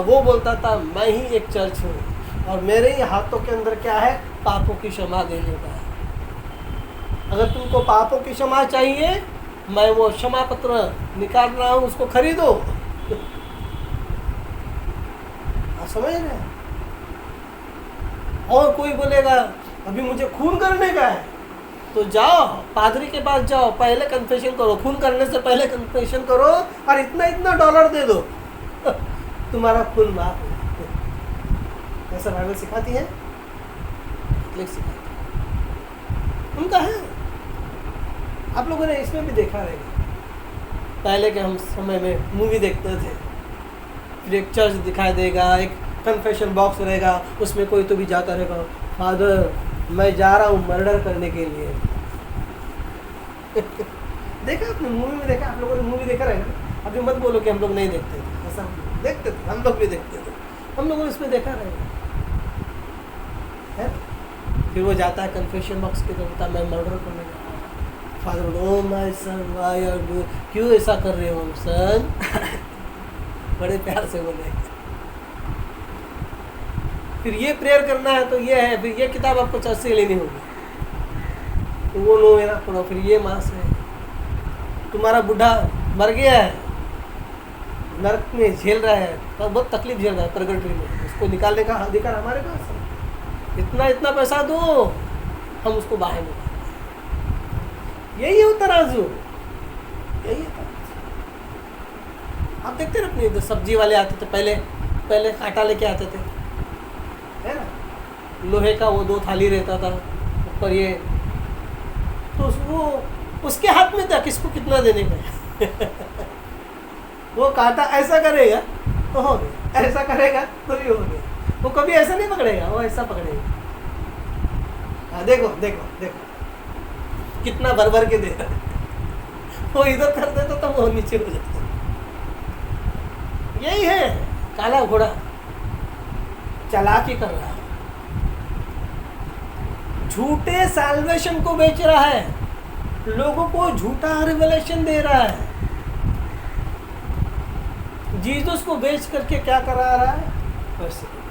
वो बोलता था मैं ही एक चर्च हूँ और मेरे ही हाथों के अंदर क्या है, पापों की क्षमा देने का है। अगर तुमको पापों की क्षमा चाहिए, मैं वो क्षमा पत्र निकाल रहा हूँ, उसको खरीदो। आप समझ रहे हैं? और कोई बोलेगा अभी मुझे खून करने का है, तो जाओ पादरी के पास जाओ, पहले कन्फेशन करो, खून करने से पहले कन्फेशन करो और इतना इतना डॉलर दे दो, तुम्हारा खून माफ हो। ऐसा बाइबल सिखाती है, सिखाती उनका है। आप लोगों ने इसमें भी देखा रहेगा, पहले के हम समय में मूवी देखते थे, फिर एक चर्च दिखाई देगा, एक कन्फेशन बॉक्स रहेगा, उसमें कोई तो भी जाता रहेगा, फादर मैं जा रहा हूँ मर्डर करने के लिए। देखा आपने मूवी में? देखा आप लोगों ने मूवी देखा रहेगा। अभी मत बोलो कि हम लोग नहीं देखते थे, ऐसा देखते थे, हम लोग भी देखते थे, हम लोगों ने इसमें देखा रहेगा है? फिर वो जाता है कन्फेशन बॉक्स के बोलता मैं मर्डर करने जा रहा हूँ। Father oh my son why are you, क्यों ऐसा कर रहे हो सन? बड़े प्यार से बोले। फिर ये प्रेयर करना है तो ये है, फिर ये किताब आपको चर्च से लेनी होगी, तो वो नो मेरा पढ़ो, फिर ये मास है। तुम्हारा बुढ़ा मर गया है, नरक में झेल रहा है, तो बहुत तकलीफ झेल रहा है प्रगटरी में, उसको निकालने का अधिकार हमारे पास है। इतना इतना पैसा दो, हम उसको बाहर निकाल। यही है तराजू, यही है। आप देखते ना अपने सब्जी वाले आते थे, पहले कांटा लेके आते थे, है ना, लोहे का वो 2 थाली रहता था ऊपर ये, तो वो उसके हाथ में था किसको कितना देने का। वो कांटा ऐसा करेगा तो हो गया, ऐसा करेगा तो भी हो गया। वो कभी ऐसा नहीं पकड़ेगा, वो ऐसा पकड़ेगा। हाँ देखो देखो देखो कितना भर के दे रहा है। वो इधर कर दे तो वो नीचे हो जाता। यही है काला घोड़ा, चालाकी कर रहा है, झूठे सैल्वेशन को बेच रहा है, लोगों को झूठा रिवेलेशन दे रहा है। जीसस को बेच करके क्या करा रहा है? पैसे कमा,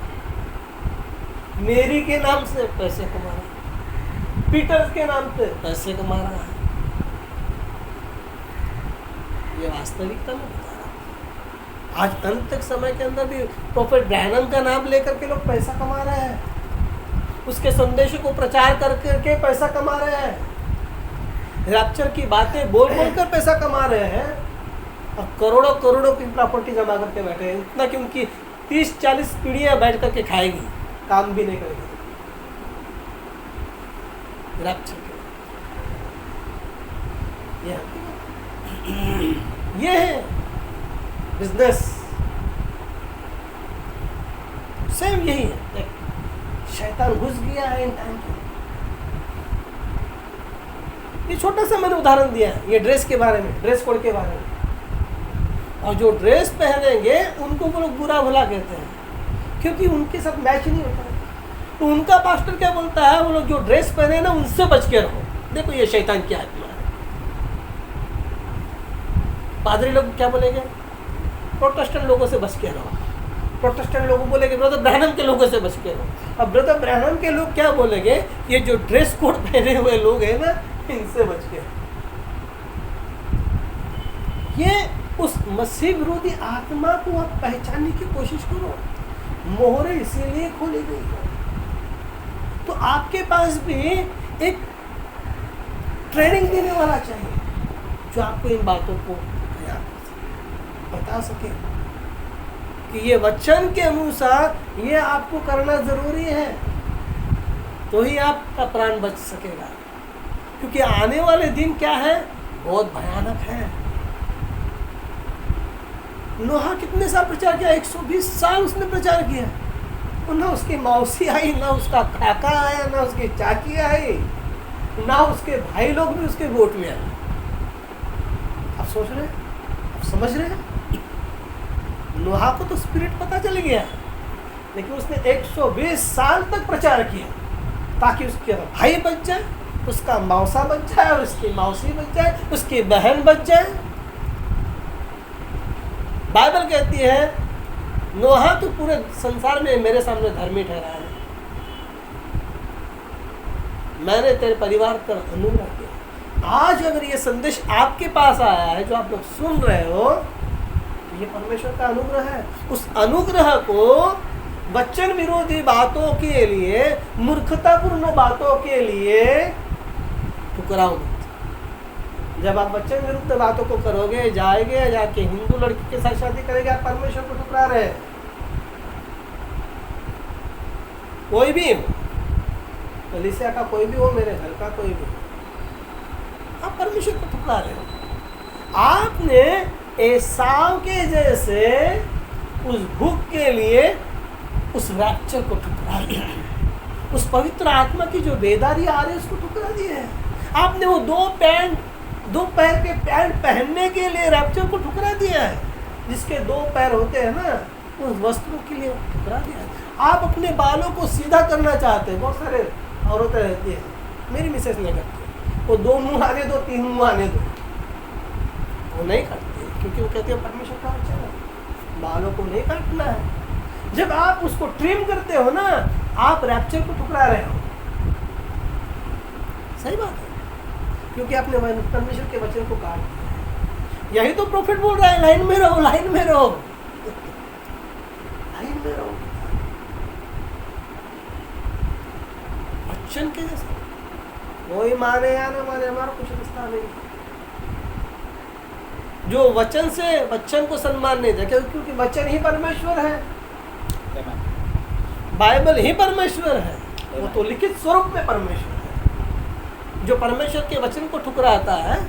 मेरी के नाम से पैसे कमा रहा है, पीटर के नाम पे पैसे कमा रहा है। ये वास्तविकता में बता रहा हूं। आज अंत तक समय के अंदर भी प्रोफेट ब्रैनम का नाम लेकर के लोग पैसा कमा रहे हैं, उसके संदेशों को प्रचार कर करके पैसा कमा रहे हैं, रैप्चर की बातें बोल बोल कर पैसा कमा रहे हैं, और करोड़ों करोड़ों की प्रॉपर्टी जमा करके बैठे हैं। इतना कि उनकी 30-40 पीढ़ियां बैठ करके खाएगी, काम भी नहीं करेगी। रैप्चर ये है बिजनेस, सेम यही है। शैतान घुस गया है इन टाइम पे। ये छोटा सा मैंने उदाहरण दिया है, ये ड्रेस के बारे में, ड्रेस कोड के बारे में। और जो ड्रेस पहनेंगे उनको वो लोग बुरा भला कहते हैं, क्योंकि उनके साथ मैच नहीं होता है। तो उनका पास्टर क्या बोलता है, वो लोग जो ड्रेस पहने ना उनसे बच के रहो। देखो ये शैतान की आत्मा है। पादरी लोग क्या बोलेंगे, प्रोटेस्टेंट लोगों से बच के रहो। प्रोटेस्टेंट लोग बोलेंगे ब्रदर ब्रैनम के लोगों से बच के रहो। अब ब्रदर ब्रैनम के लोग क्या बोलेंगे, ये जो ड्रेस कोड पहने हुए लोग हैं ना, इनसे बच के। ये उस मसीह विरोधी आत्मा को आप पहचानने की कोशिश करो। मोहरें इसीलिए खोली गई है। तो आपके पास भी एक ट्रेनिंग देने वाला चाहिए, जो आपको इन बातों को बता सके कि ये वचन के अनुसार ये आपको करना जरूरी है, तो ही आपका प्राण बच सकेगा। क्योंकि आने वाले दिन क्या है, बहुत भयानक है। नोहा कितने साल प्रचार किया, 120 साल उसने प्रचार किया। और ना उसकी मौसी आई, ना उसका काका आया, ना उसकी चाची आई, ना उसके भाई लोग भी उसके वोट में आए। आप सोच रहे हैं, आप समझ रहे हैं, नोहा को तो स्पिरिट पता चल गया, लेकिन उसने 120 साल तक प्रचार किया ताकि उसके भाई बच जाए, उसका मौसा बच जाए, और उसकी मौसी बच जाए, उसकी बहन बच जाए। बाइबल कहती है नोहा तो पूरे संसार में मेरे सामने धर्मी ठहरा है, मैंने तेरे परिवार पर अनुग्रह किया। आज अगर ये संदेश आपके पास आया है, जो आप लोग सुन रहे हो, ये परमेश्वर का अनुग्रह है। उस अनुग्रह को वचन विरोधी बातों के लिए, मूर्खतापूर्ण बातों के लिए ठुकराओ मत। जब आप वचन विरुद्ध बातों को करोगे, जाएंगे जाके हिंदू लड़की के साथ शादी करेंगे, आप परमेश्वर को ठुकरा रहे हैं। कोई भी हो, कलीसिया का कोई भी हो, मेरे घर का कोई भी हो, आप परमेश्वर को ठुकरा रहे हो। आपने एसाव के जैसे उस भूख के लिए उस रैप्चर को ठुकरा दिया, उस पवित्र आत्मा की जो बेदारी आ रही है उसको ठुकरा दिया है। आपने वो दो पैर के पैंट पहनने के लिए रैप्चर को ठुकरा दिया है, जिसके 2 पैर होते हैं ना, उस वस्त्रों के लिए ठुकरा दिया है। आप अपने बालों को सीधा करना चाहते हैं, बहुत सारे औरतें रहती है, मेरी मिसेस नहीं करती, वो 2 मुंह आने दो, 3 मुंह आने दो, वो नहीं करती, क्योंकि वो कहती है परमेश्वर का वचन है, बालों को नहीं काटना है। जब आप उसको ट्रिम करते हो ना, आप रैप्चर को ठुकरा रहे हो। सही बात है, क्योंकि आपने परमेश्वर के वचन को काट दिया। यही तो प्रॉफिट बोल रहा है, लाइन में रहो, लाइन में रहो, लाइन में रहो। वचन के जैसा कोई माने या ना माने, हमारा कुछ रिश्ता नहीं। जो वचन से वचन को सम्मान नहीं देता, क्योंकि वचन ही परमेश्वर है, बाइबल ही परमेश्वर है, वो तो लिखित स्वरूप में परमेश्वर है। जो परमेश्वर के वचन को ठुकराता है,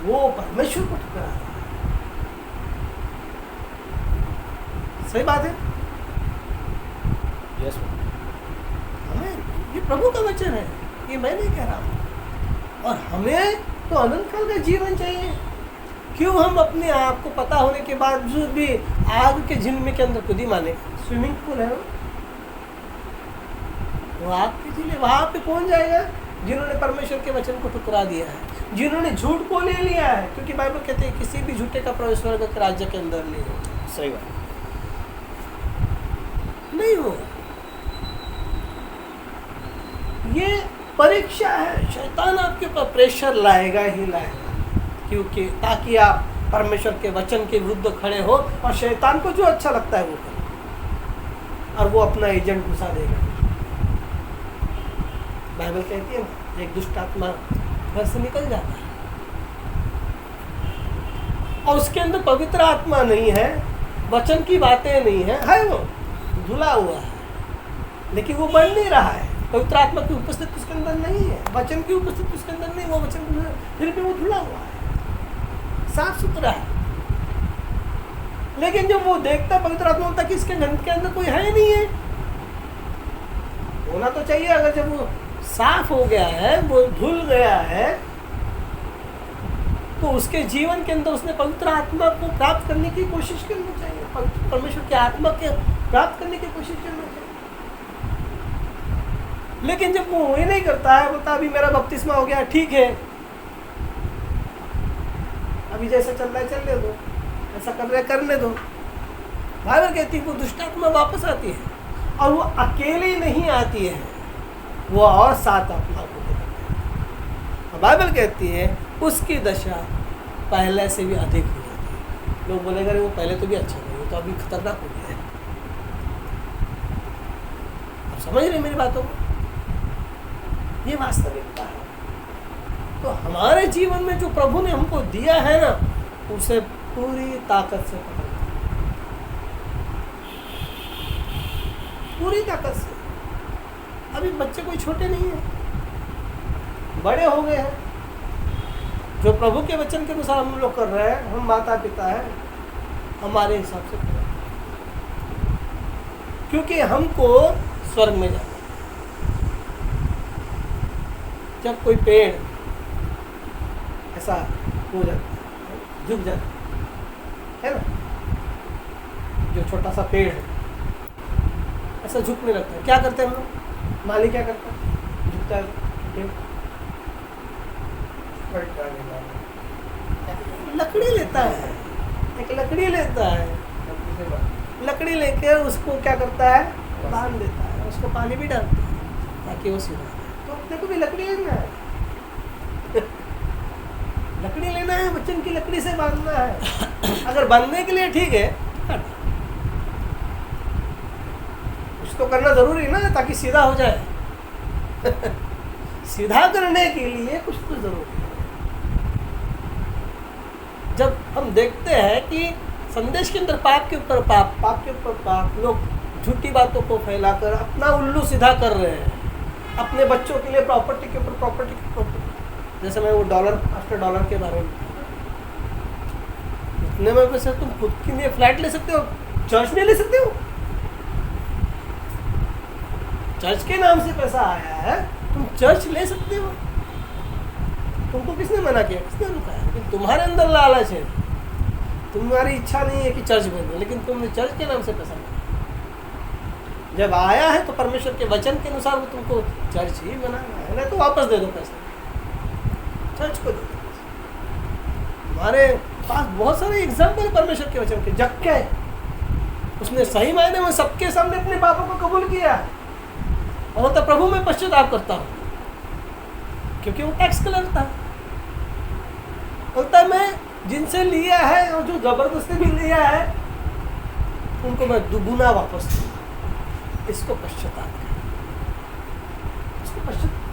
वो परमेश्वर को ठुकराता है। सही बात है।
यस
हमें ये प्रभु का वचन है, ये मैं नहीं कह रहा हूँ। और हमें तो अनंत काल का जीवन चाहिए। क्यों हम अपने आप को पता होने के बावजूद भी आग के झिलमे के अंदर खुद ही माने? स्विमिंग पूल है वो आग के झिले, वहां पे कौन जाएगा? जिन्होंने परमेश्वर के वचन को ठुकरा दिया है, जिन्होंने झूठ को ले लिया है, क्योंकि बाइबल कहते हैं किसी भी झूठे का प्रवेश स्वर्ग के राज्य के अंदर नहीं होगा।
सही बात।
नहीं होगा। ये परीक्षा है, शैतान आपके ऊपर प्रेशर लाएगा ही लाएगा, क्योंकि ताकि आप परमेश्वर के वचन के विरुद्ध खड़े हो और शैतान को जो अच्छा लगता है वो करे और वो अपना एजेंट घुसा देगा। बाइबल कहती है ना, एक दुष्ट आत्मा घर से निकल जाता है और उसके अंदर पवित्र आत्मा नहीं है, वचन की बातें नहीं है वो धुला हुआ है, लेकिन वो बढ़ नहीं रहा है। पवित्र आत्मा की उपस्थिति उसके अंदर नहीं है, वचन की उपस्थिति उसके अंदर नहीं, वो वचन फिर भी वो धुला हुआ है, साफ सुथरा है। लेकिन जब वो देखता पवित्र आत्मा होता कि इसके घर के अंदर कोई है नहीं है, होना तो चाहिए। अगर जब वो साफ हो गया है, वो धुल गया है, तो उसके जीवन के अंदर उसने पवित्र आत्मा को प्राप्त करने की कोशिश करनी चाहिए, परमेश्वर की आत्मा के प्राप्त करने की कोशिश करनी चाहिए। लेकिन जब वो ही नहीं करता है, बोलता अभी मेरा बपतिस्मा हो गया, ठीक है, अभी जैसा चल रहा है चलने दो, ऐसा कर रहे करने दो। बाइबल कहती है वो दुष्ट आत्मा वापस आती है और वो अकेली नहीं आती है, वो और 7 आत्मा को देती है। बाइबल कहती है उसकी दशा पहले से भी अधिक हो जाती है। लोग बोलेगा वो पहले तो भी अच्छा था, वो तो अभी खतरनाक हो गया है। आप समझ रहे मेरी बातों को? ये वास्तविकता है। तो हमारे जीवन में जो प्रभु ने हमको दिया है ना, उसे पूरी ताकत से पकड़ना, पूरी ताकत से। अभी बच्चे कोई छोटे नहीं है, बड़े हो गए हैं। जो प्रभु के वचन के अनुसार हम लोग कर रहे हैं, हम माता पिता हैं, हमारे हिसाब से करें, क्योंकि हमको स्वर्ग में जाना। जब कोई पेड़ ऐसा हो जाता है, झुक जाता है ना, जो छोटा सा पेड़ है ऐसा झुकने लगता है, क्या करते हैं हम लोग? माली क्या करता है? झुकता है पेड़, लकड़ी लेता है, एक लकड़ी लेता है, लकड़ी लेके उसको क्या करता है? बांध देता है, उसको पानी भी डालता है ताकि वो सीधा। तो अपने को भी लकड़ी लेना है, लकड़ी लेना है, वचन की लकड़ी से बांधना है। अगर बांधने के लिए ठीक है, कुछ तो करना जरूरी ना, ताकि सीधा हो जाए। सीधा करने के लिए कुछ तो जरूरी है। जब हम देखते हैं कि संदेश के अंदर पाप के ऊपर पाप, पाप के ऊपर पाप, लोग झूठी बातों को फैलाकर अपना उल्लू सीधा कर रहे हैं, अपने बच्चों के लिए प्रॉपर्टी के ऊपर प्रॉपर्टी के प्रॉपर्टी। जैसे मैं वो डॉलर आफ्टर डॉलर के बारे में, इतने में पैसे तुम खुद के लिए फ्लैट ले सकते हो, चर्च नहीं ले सकते हो। चर्च के नाम से पैसा आया है, तुम चर्च ले सकते हो। तुमको किसने मना किया? किसने रुकाया? लेकिन तुम्हारे अंदर लालच है, तुम्हारी इच्छा नहीं है कि चर्च बने, लेकिन तुमने चर्च के नाम से पैसा मांगा। जब आया है तो परमेश्वर के वचन के अनुसार वो तुमको चर्च ही बनाना है, नहीं तो वापस दे दो पैसा, चर्च को दे दो। हमारे पास बहुत सारे एग्जाम्पल परमेश्वर के वचन के। जक्के, उसने सही मायने में सबके सामने अपने पापों को कबूल किया और तो प्रभु मैं पश्चाताप करता हूँ, क्योंकि वो टैक्स कलेक्टर था। बोलता है मैं जिनसे लिया है और जो जबरदस्ती भी लिया है उनको मैं दुगुना वापस दूंगा। इसको पश्चाताप है, इसको पश्चाताप।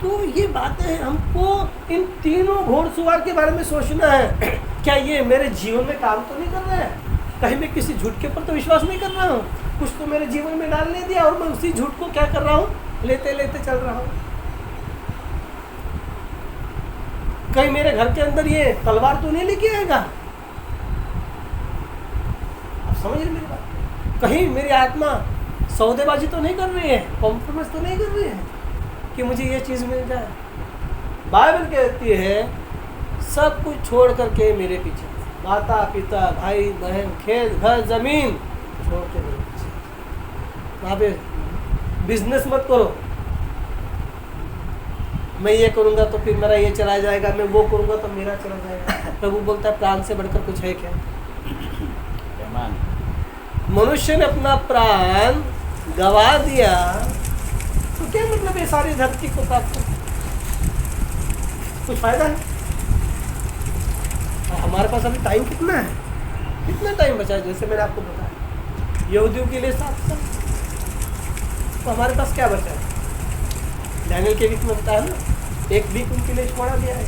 तो ये बातें हमको इन तीनों घोड़सवार के बारे में सोचना है। क्या ये मेरे जीवन में काम तो नहीं कर रहा है? कहीं मैं किसी झूठ के ऊपर तो विश्वास नहीं कर रहा हूँ, कुछ तो मेरे जीवन में डालने दिया और मैं उसी झूठ को क्या कर रहा हूँ? लेते लेते चल रहा हूँ। कहीं मेरे घर के अंदर ये तलवार तो नहीं लेके आएगा? आप समझ रहे मेरी बात? कहीं मेरी आत्मा सौदेबाजी तो नहीं कर रही है, कॉम्प्रोमाइज तो नहीं कर रही है कि मुझे ये चीज़ मिल जाए? बाइबल कहती है सब कुछ छोड़ करके मेरे पीछे, माता पिता भाई बहन खेत घर जमीन छोड़ के मेरे पीछे। वहाँ पे बिजनेस मत करो, मैं ये करूँगा तो फिर मेरा ये चला जाएगा, मैं वो करूँगा तो मेरा चला जाएगा। प्रभु बोलता है प्राण से बढ़कर कुछ है क्या? मनुष्य ने अपना प्राण गवा दिया तो क्या मतलब ये सारी धरती को प्राप्त कर कुछ फायदा है? और हमारे पास अभी टाइम कितना है? कितना टाइम बचा है? जैसे मैंने आपको बताया यहूदियों के लिए 7 साल, तो हमारे पास क्या बचा है? डैनियल के वीक में बताया ना, 1 वीक उनके लिए छोड़ा दिया है,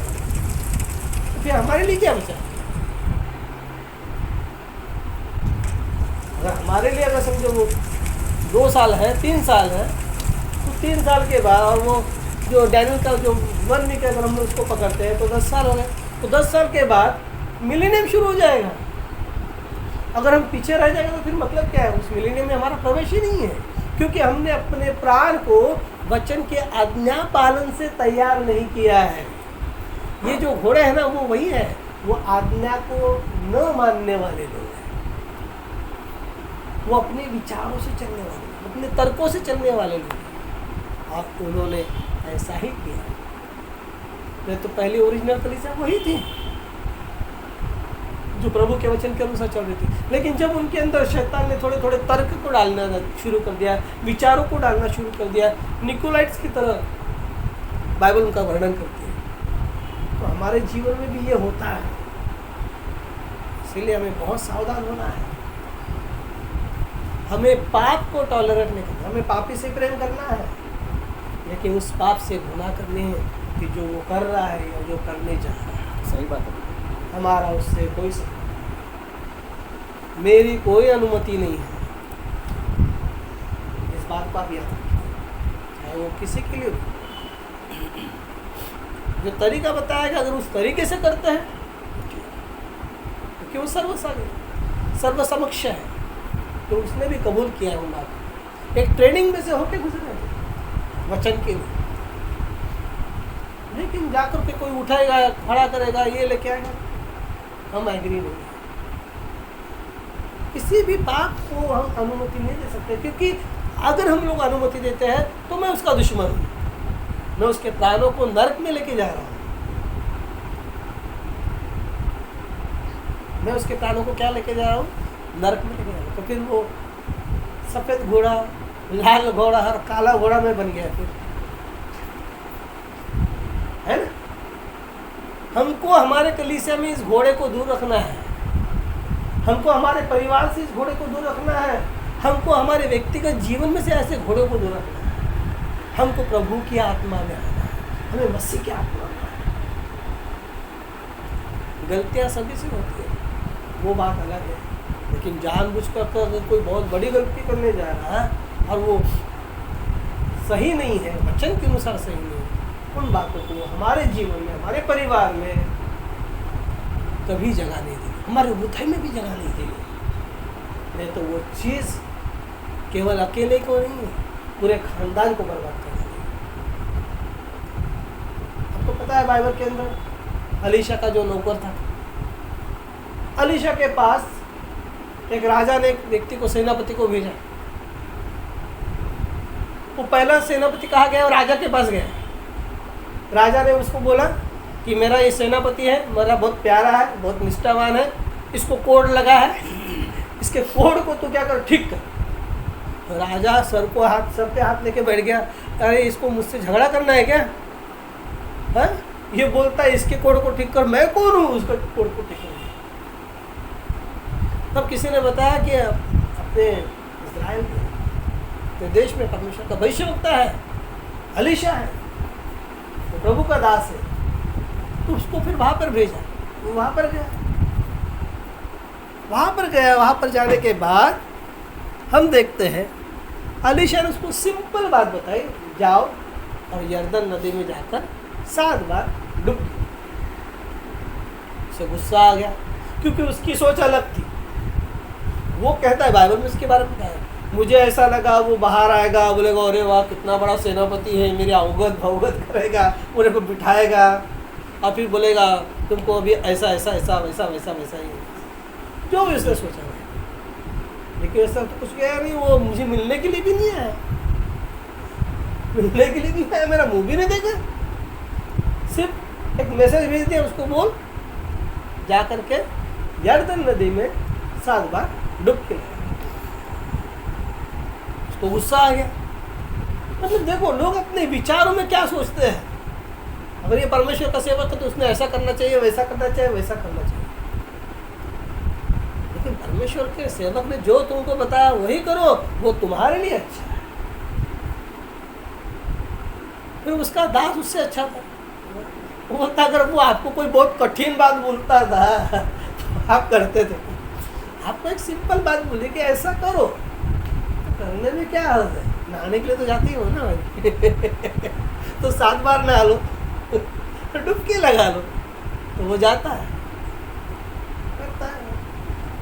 तो फिर हमारे लिए क्या बचा है? अगर हमारे लिए अगर समझो वो 2 साल है, 3 साल है, तो 3 साल के बाद, और वो जो डैनियल का जो 1 वीक अगर हम उसको पकड़ते हैं तो 10 साल हो गए, तो 10 साल के बाद मिलेनियम शुरू हो जाएगा। अगर हम पीछे रह जाएंगे तो फिर मतलब क्या है? उस मिलेनियम में हमारा प्रवेश ही नहीं है, क्योंकि हमने अपने प्राण को वचन के आज्ञा पालन से तैयार नहीं किया है। ये जो घोड़े हैं ना, वो वही है, वो आज्ञा को न मानने वाले लोग हैं, वो अपने विचारों से चलने वाले, अपने तर्कों से चलने वाले लोग हैं, और उन्होंने ऐसा ही किया। नहीं तो पहली ओरिजिनल कलीसिया वही थी जो प्रभु के वचन के अनुसार चल रही थी। लेकिन जब उनके अंदर शैतान ने थोड़े थोड़े तर्क को डालना शुरू कर दिया, विचारों को डालना शुरू कर दिया, निकोलाइट्स की तरह बाइबल उनका वर्णन करती है, तो हमारे जीवन में भी ये होता है। इसलिए हमें बहुत सावधान होना है। हमें पाप को टॉलरेट नहीं करना, हमें पापी से प्रेम करना है, लेकिन उस पाप से गुनाह करने हैं कि जो वो कर रहा है या जो करने जा रहा है।
सही बात है।
हमारा उससे कोई संबंध, मेरी कोई अनुमति नहीं है। इस बात को आप याद रखिए, चाहे वो किसी के लिए हो। जो तरीका बताएगा अगर उस तरीके से करते हैं क्योंकि वो सर्वसमक्ष है, तो उसने भी कबूल किया है उन बात। एक ट्रेनिंग में से होके गुजरे वचन के लिए, लेकिन जाकर के कोई उठाएगा, खड़ा करेगा, ये लेके आएगा, हम एग्री नहीं। किसी भी पाप को हम अनुमति नहीं दे सकते, क्योंकि अगर हम लोग अनुमति देते हैं तो मैं उसका दुश्मन हूँ, मैं उसके प्राणों को नरक में लेके जा रहा हूँ। मैं उसके प्राणों को क्या लेके जा रहा हूँ? नरक में लेके जा रहा हूँ। तो फिर वो सफ़ेद घोड़ा, लाल घोड़ा और काला घोड़ा में बन गया फिर, है ना? हमको हमारे कलीसिया में इस घोड़े को दूर रखना है, हमको हमारे परिवार से इस घोड़े को दूर रखना है, हमको हमारे व्यक्तिगत जीवन में से ऐसे घोड़ों को दूर रखना है। हमको प्रभु की आत्मा में आना है, हमें मसीह की आत्मा में आना है। गलतियाँ सभी से होती है, वो बात अलग है, लेकिन जानबूझकर अगर कोई बहुत बड़ी गलती करने जा रहा है और वो सही नहीं है, वचन के अनुसार सही नहीं है, उन बातों को हमारे जीवन में, हमारे परिवार में कभी जगह नहीं देगी, हमारे हृदय में भी जगह नहीं देगी। नहीं तो वो चीज़ केवल अकेले को नहीं, पूरे खानदान को बर्बाद कर देगी। आपको पता है बाइबल के अंदर अलीशा का जो नौकर था, अलीशा के पास एक राजा ने एक व्यक्ति को, सेनापति को भेजा। वो पहला सेनापति कहा गया और राजा के पास गया। राजा ने उसको बोला कि मेरा ये सेनापति है, मेरा बहुत प्यारा है, बहुत निष्ठावान है, इसको कोड लगा है, इसके कोड को तू क्या कर, ठीक कर। राजा सर पे हाथ लेके बैठ गया, अरे इसको मुझसे झगड़ा करना है क्या? है ये बोलता है इसके कोड को ठीक कर, मैं कौन हूँ उसका कोड को ठीक कर? तब किसी ने बताया कि अपने इस्राएल के देश में परमेश्वर का भविष्यवक्ता है, अलीशा है, तो प्रभु का दास है, तो उसको फिर वहाँ पर भेजा। वो वहाँ पर गया, वहाँ पर जाने के बाद हम देखते हैं अलीशा ने उसको सिंपल बात बताई, जाओ और यर्दन नदी में जाकर 7 बार डुब। उसे गुस्सा आ गया, क्योंकि उसकी सोच अलग थी। वो कहता है, बाइबल में उसके बारे में कहा है, मुझे ऐसा लगा वो बाहर आएगा, बोलेगा अरे वाह कितना बड़ा सेनापति है, मेरी अवगत भवगत करेगा, मेरे को बिठाएगा और फिर बोलेगा तुमको अभी ऐसा ऐसा ऐसा वैसा वैसा वैसा ही, जो भी उसने सोचा है। लेकिन ऐसा तो कुछ गया नहीं, वो मुझे मिलने के लिए भी नहीं आया, मिलने के लिए नहीं आया, मेरा मुँह भी नहीं देखा, सिर्फ एक मैसेज भेज दिया उसको, बोल जा करके यर्दन नदी में 7 बार डुब के। तो गुस्सा आ गया। मतलब देखो लोग अपने विचारों में क्या सोचते हैं। अगर ये परमेश्वर का सेवक है तो उसने ऐसा करना चाहिए, वैसा करना चाहिए, वैसा करना चाहिए। लेकिन परमेश्वर के सेवक ने जो तुमको बताया वही करो, वो तुम्हारे लिए अच्छा है। फिर उसका दास उससे अच्छा था। वो बोलता अगर वो आपको कोई बहुत कठिन बात बोलता था तो आप करते थे। आपको एक सिंपल बात बोली कि ऐसा करो, तो करने में क्या हर्ज है? नहाने के लिए तो जाती हो ना भाई तो 7 बार नहा लो, डुबकी लगा लो, तो वो जाता है, करता है।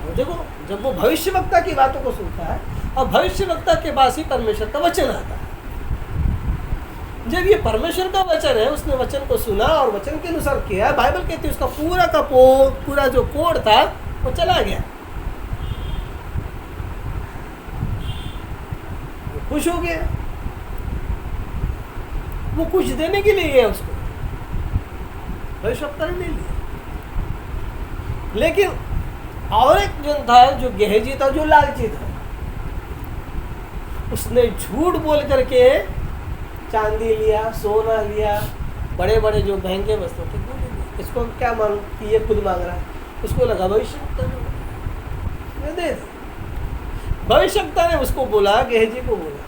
और देखो जब वो भविष्यवक्ता की बातों को सुनता है, और भविष्यवक्ता के पास ही परमेश्वर का वचन आता है। जब ये परमेश्वर का वचन है, उसने वचन को सुना और वचन के अनुसार किया, बाइबल कहती है उसका पूरा का पूरा जो कोड था वो चला गया। वो खुश हो गया, वो कुछ देने के लिए गया उसको, भविष्यवक्ता ने ले लिया। लेकिन और एक जन था जो गेहजी था, जो लालची था, उसने झूठ बोल करके चांदी लिया, सोना लिया, बड़े बड़े जो महंगे वस्तु थे वो ले लिया। इसको हम क्या मालूम कि ये खुद मांग रहा है, उसको लगा भविष्यवक्ता ने दे दे। भविष्यवक्ता ने उसको बोला, गेहजी को बोला,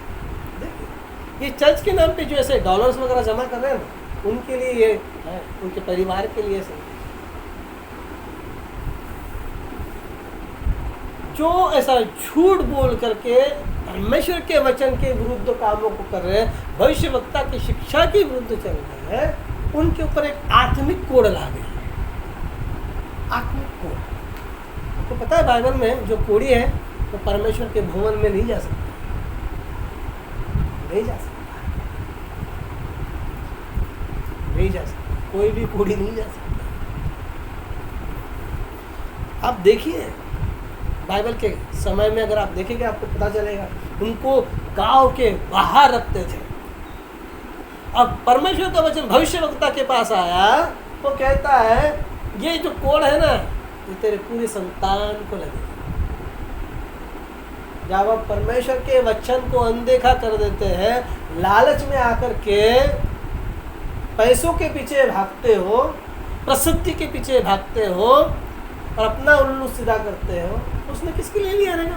देखिए ये चर्च के नाम पे जो ऐसे डॉलर्स वगैरह जमा कर रहे हैं ना, उनके लिए ये है, उनके परिवार के लिए सही। जो ऐसा झूठ बोल करके परमेश्वर के वचन के विरुद्ध कामों को कर रहे हैं, भविष्यवक्ता की शिक्षा के विरुद्ध चल रहे हैं, उनके ऊपर एक आत्मिक कोड ला गया। आत्मिक कोड, आपको पता है बाइबल में जो कोड़ी है वो परमेश्वर के भवन में नहीं जा सकता, नहीं जा सकता, नहीं जा सकता, कोई भी कोड़ी नहीं जा सकता। आप देखिए बाइबल के समय में अगर आप देखेंगे आपको पता चलेगा, उनको गांव के बाहर रखते थे। अब परमेश्वर का वचन भविष्यवक्ता के पास आया, वो कहता है ये जो कोड है ना, ये तेरे पूरी संतान को लगेगा। जब आप परमेश्वर के वचन को अनदेखा कर देते हैं, लालच में आकर के पैसों के पीछे भागते हो, प्रसिद्धि के पीछे भागते हो और अपना उल्लू सीधा करते हो, उसने किसके लिए लिया रहेगा?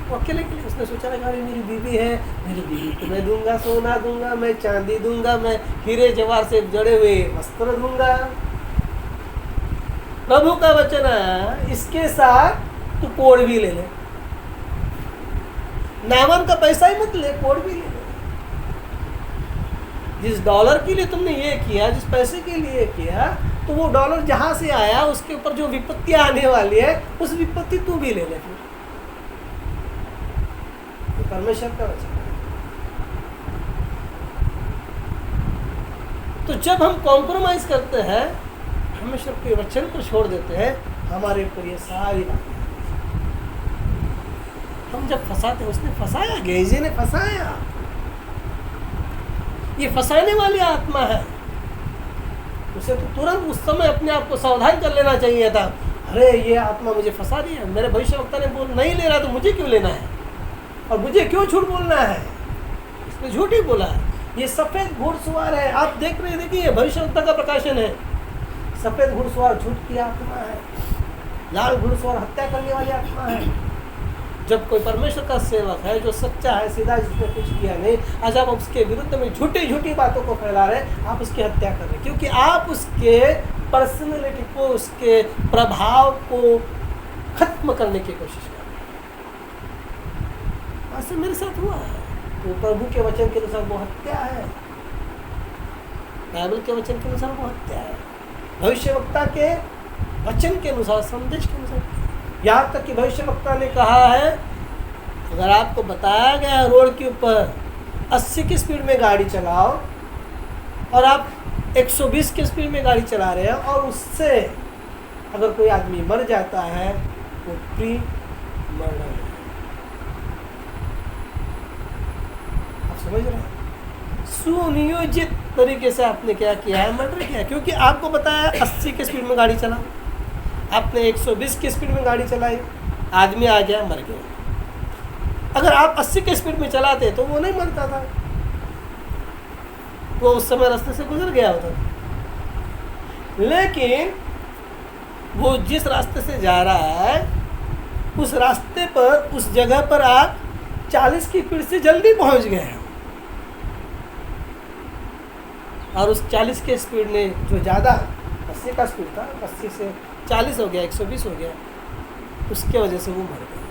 वो अकेले के लिए। उसने सोचा रहेगा अरे मेरी बीवी है, मेरी बीवी को मैं दूंगा, सोना दूंगा, मैं चांदी दूंगा, मैं हीरे जवाहर से जड़े हुए वस्त्र दूंगा। प्रभु का वचन है इसके साथ तू कोड भी ले ले, नामन का पैसा ही मत ले, कोड भी ले ले। जिस डॉलर के लिए तुमने ये किया, जिस पैसे के लिए किया, तो वो डॉलर जहां से आया उसके ऊपर जो विपत्ति आने वाली है, उस विपत्ति तू भी ले ले। फिर तो परमेश्वर का वचन। तो जब हम कॉम्प्रोमाइज करते हैं, परमेश्वर के वचन को छोड़ देते हैं, हमारे ऊपर ये सारी बातें हम जब फंसाते हैं, उसने फंसाया, गेहजी ने फंसाया। ये फंसाने वाली आत्मा है। उसे तो तुरंत उस समय अपने आप को सावधान कर लेना चाहिए था। अरे ये आत्मा मुझे फंसा रही है, मेरे भविष्यवक्ता ने बोल नहीं ले रहा तो मुझे क्यों लेना है, और मुझे क्यों झूठ बोलना है? इसने झूठ ही बोला है। ये सफेद घुड़सवार है, आप देख रहे, देखिए भविष्यवक्ता का प्रकाशन है। सफेद घुड़सवार झूठ की आत्मा है, लाल घुड़सवार हत्या करने वाली आत्मा है। जब कोई परमेश्वर का सेवक है जो सच्चा है, सीधा, जिसने कुछ किया नहीं, आज आप उसके विरुद्ध में झूठी झूठी बातों को फैला रहे, आप उसकी हत्या कर रहे, क्योंकि आप उसके पर्सनैलिटी को, उसके प्रभाव को खत्म करने की कोशिश कर रहे हैं। ऐसे मेरे साथ हुआ है। तो प्रभु के वचन के अनुसार वो हत्या है, बाइबल के वचन के अनुसार वो हत्या है, भविष्यवक्ता के वचन के अनुसार, संदेश के अनुसार। यहाँ तक कि भविष्यवक्ता ने कहा है, अगर आपको बताया गया है रोड के ऊपर 80 की स्पीड में गाड़ी चलाओ और आप 120 की स्पीड में गाड़ी चला रहे हैं, और उससे अगर कोई आदमी मर जाता है, वो प्री मर्डर है। आप समझ रहे हैं? सुनियोजित तरीके से आपने क्या किया है, मर्डर किया है। क्योंकि आपको बताया 80 की स्पीड में गाड़ी चलाओ, आपने 120 की स्पीड में गाड़ी चलाई, आदमी आ गया, मर गया। अगर आप 80 के स्पीड में चलाते तो वो नहीं मरता था, वो उस समय रास्ते से गुजर गया होता। लेकिन वो जिस रास्ते से जा रहा है उस रास्ते पर, उस जगह पर आप 40 की स्पीड से जल्दी पहुंच गए हैं, और उस 40 के स्पीड ने जो ज़्यादा 80 का स्पीड था 80 से 40 हो गया, 120 हो गया, उसके वजह से वो मर गया।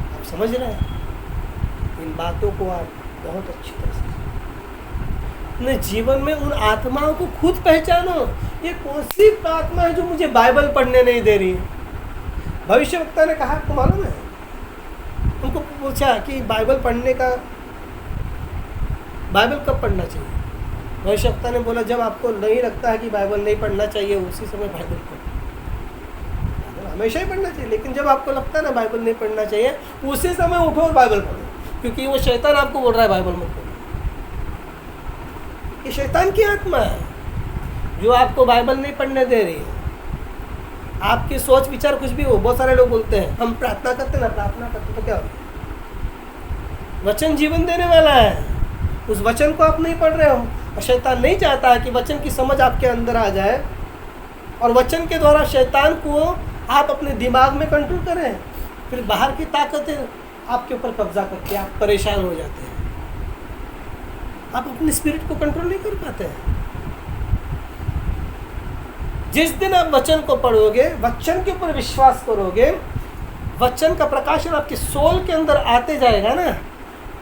आप समझ रहे हैं? इन बातों को आप बहुत अच्छी तरह से अपने जीवन में उन आत्माओं को खुद पहचानो। ये कौन सी आत्मा है जो मुझे बाइबल पढ़ने नहीं दे रही है? भविष्यवक्ता ने कहा, आपको मालूम है, उनको पूछा कि बाइबल पढ़ने का, बाइबल कब पढ़ना चाहिए? भविष्यवक्ता ने बोला, जब आपको नहीं लगता है कि बाइबल नहीं पढ़ना चाहिए उसी समय बाइबल पढ़ो। बाइबल हमेशा ही पढ़ना चाहिए, लेकिन जब आपको लगता है ना बाइबल नहीं पढ़ना चाहिए उसी समय उठो और बाइबल पढ़ो, क्योंकि वो शैतान आपको बोल रहा है बाइबल मत पढ़ो। ये शैतान की आत्मा है जो आपको बाइबल नहीं पढ़ने दे रही है। आपकी सोच विचार कुछ भी हो, बहुत सारे लोग बोलते हैं हम प्रार्थना करते ना, प्रार्थना करते तो क्या हो? वचन जीवन देने वाला है, उस वचन को आप नहीं पढ़ रहे हो, और शैतान नहीं चाहता है कि वचन की समझ आपके अंदर आ जाए और वचन के द्वारा शैतान को आप अपने दिमाग में कंट्रोल करें। फिर बाहर की ताकतें आपके ऊपर कब्जा करके आप परेशान हो जाते हैं, आप अपने स्पिरिट को कंट्रोल नहीं कर पाते हैं। जिस दिन आप वचन को पढ़ोगे, वचन के ऊपर विश्वास करोगे, वचन का प्रकाशन आपके सोल के अंदर आते जाएगा ना,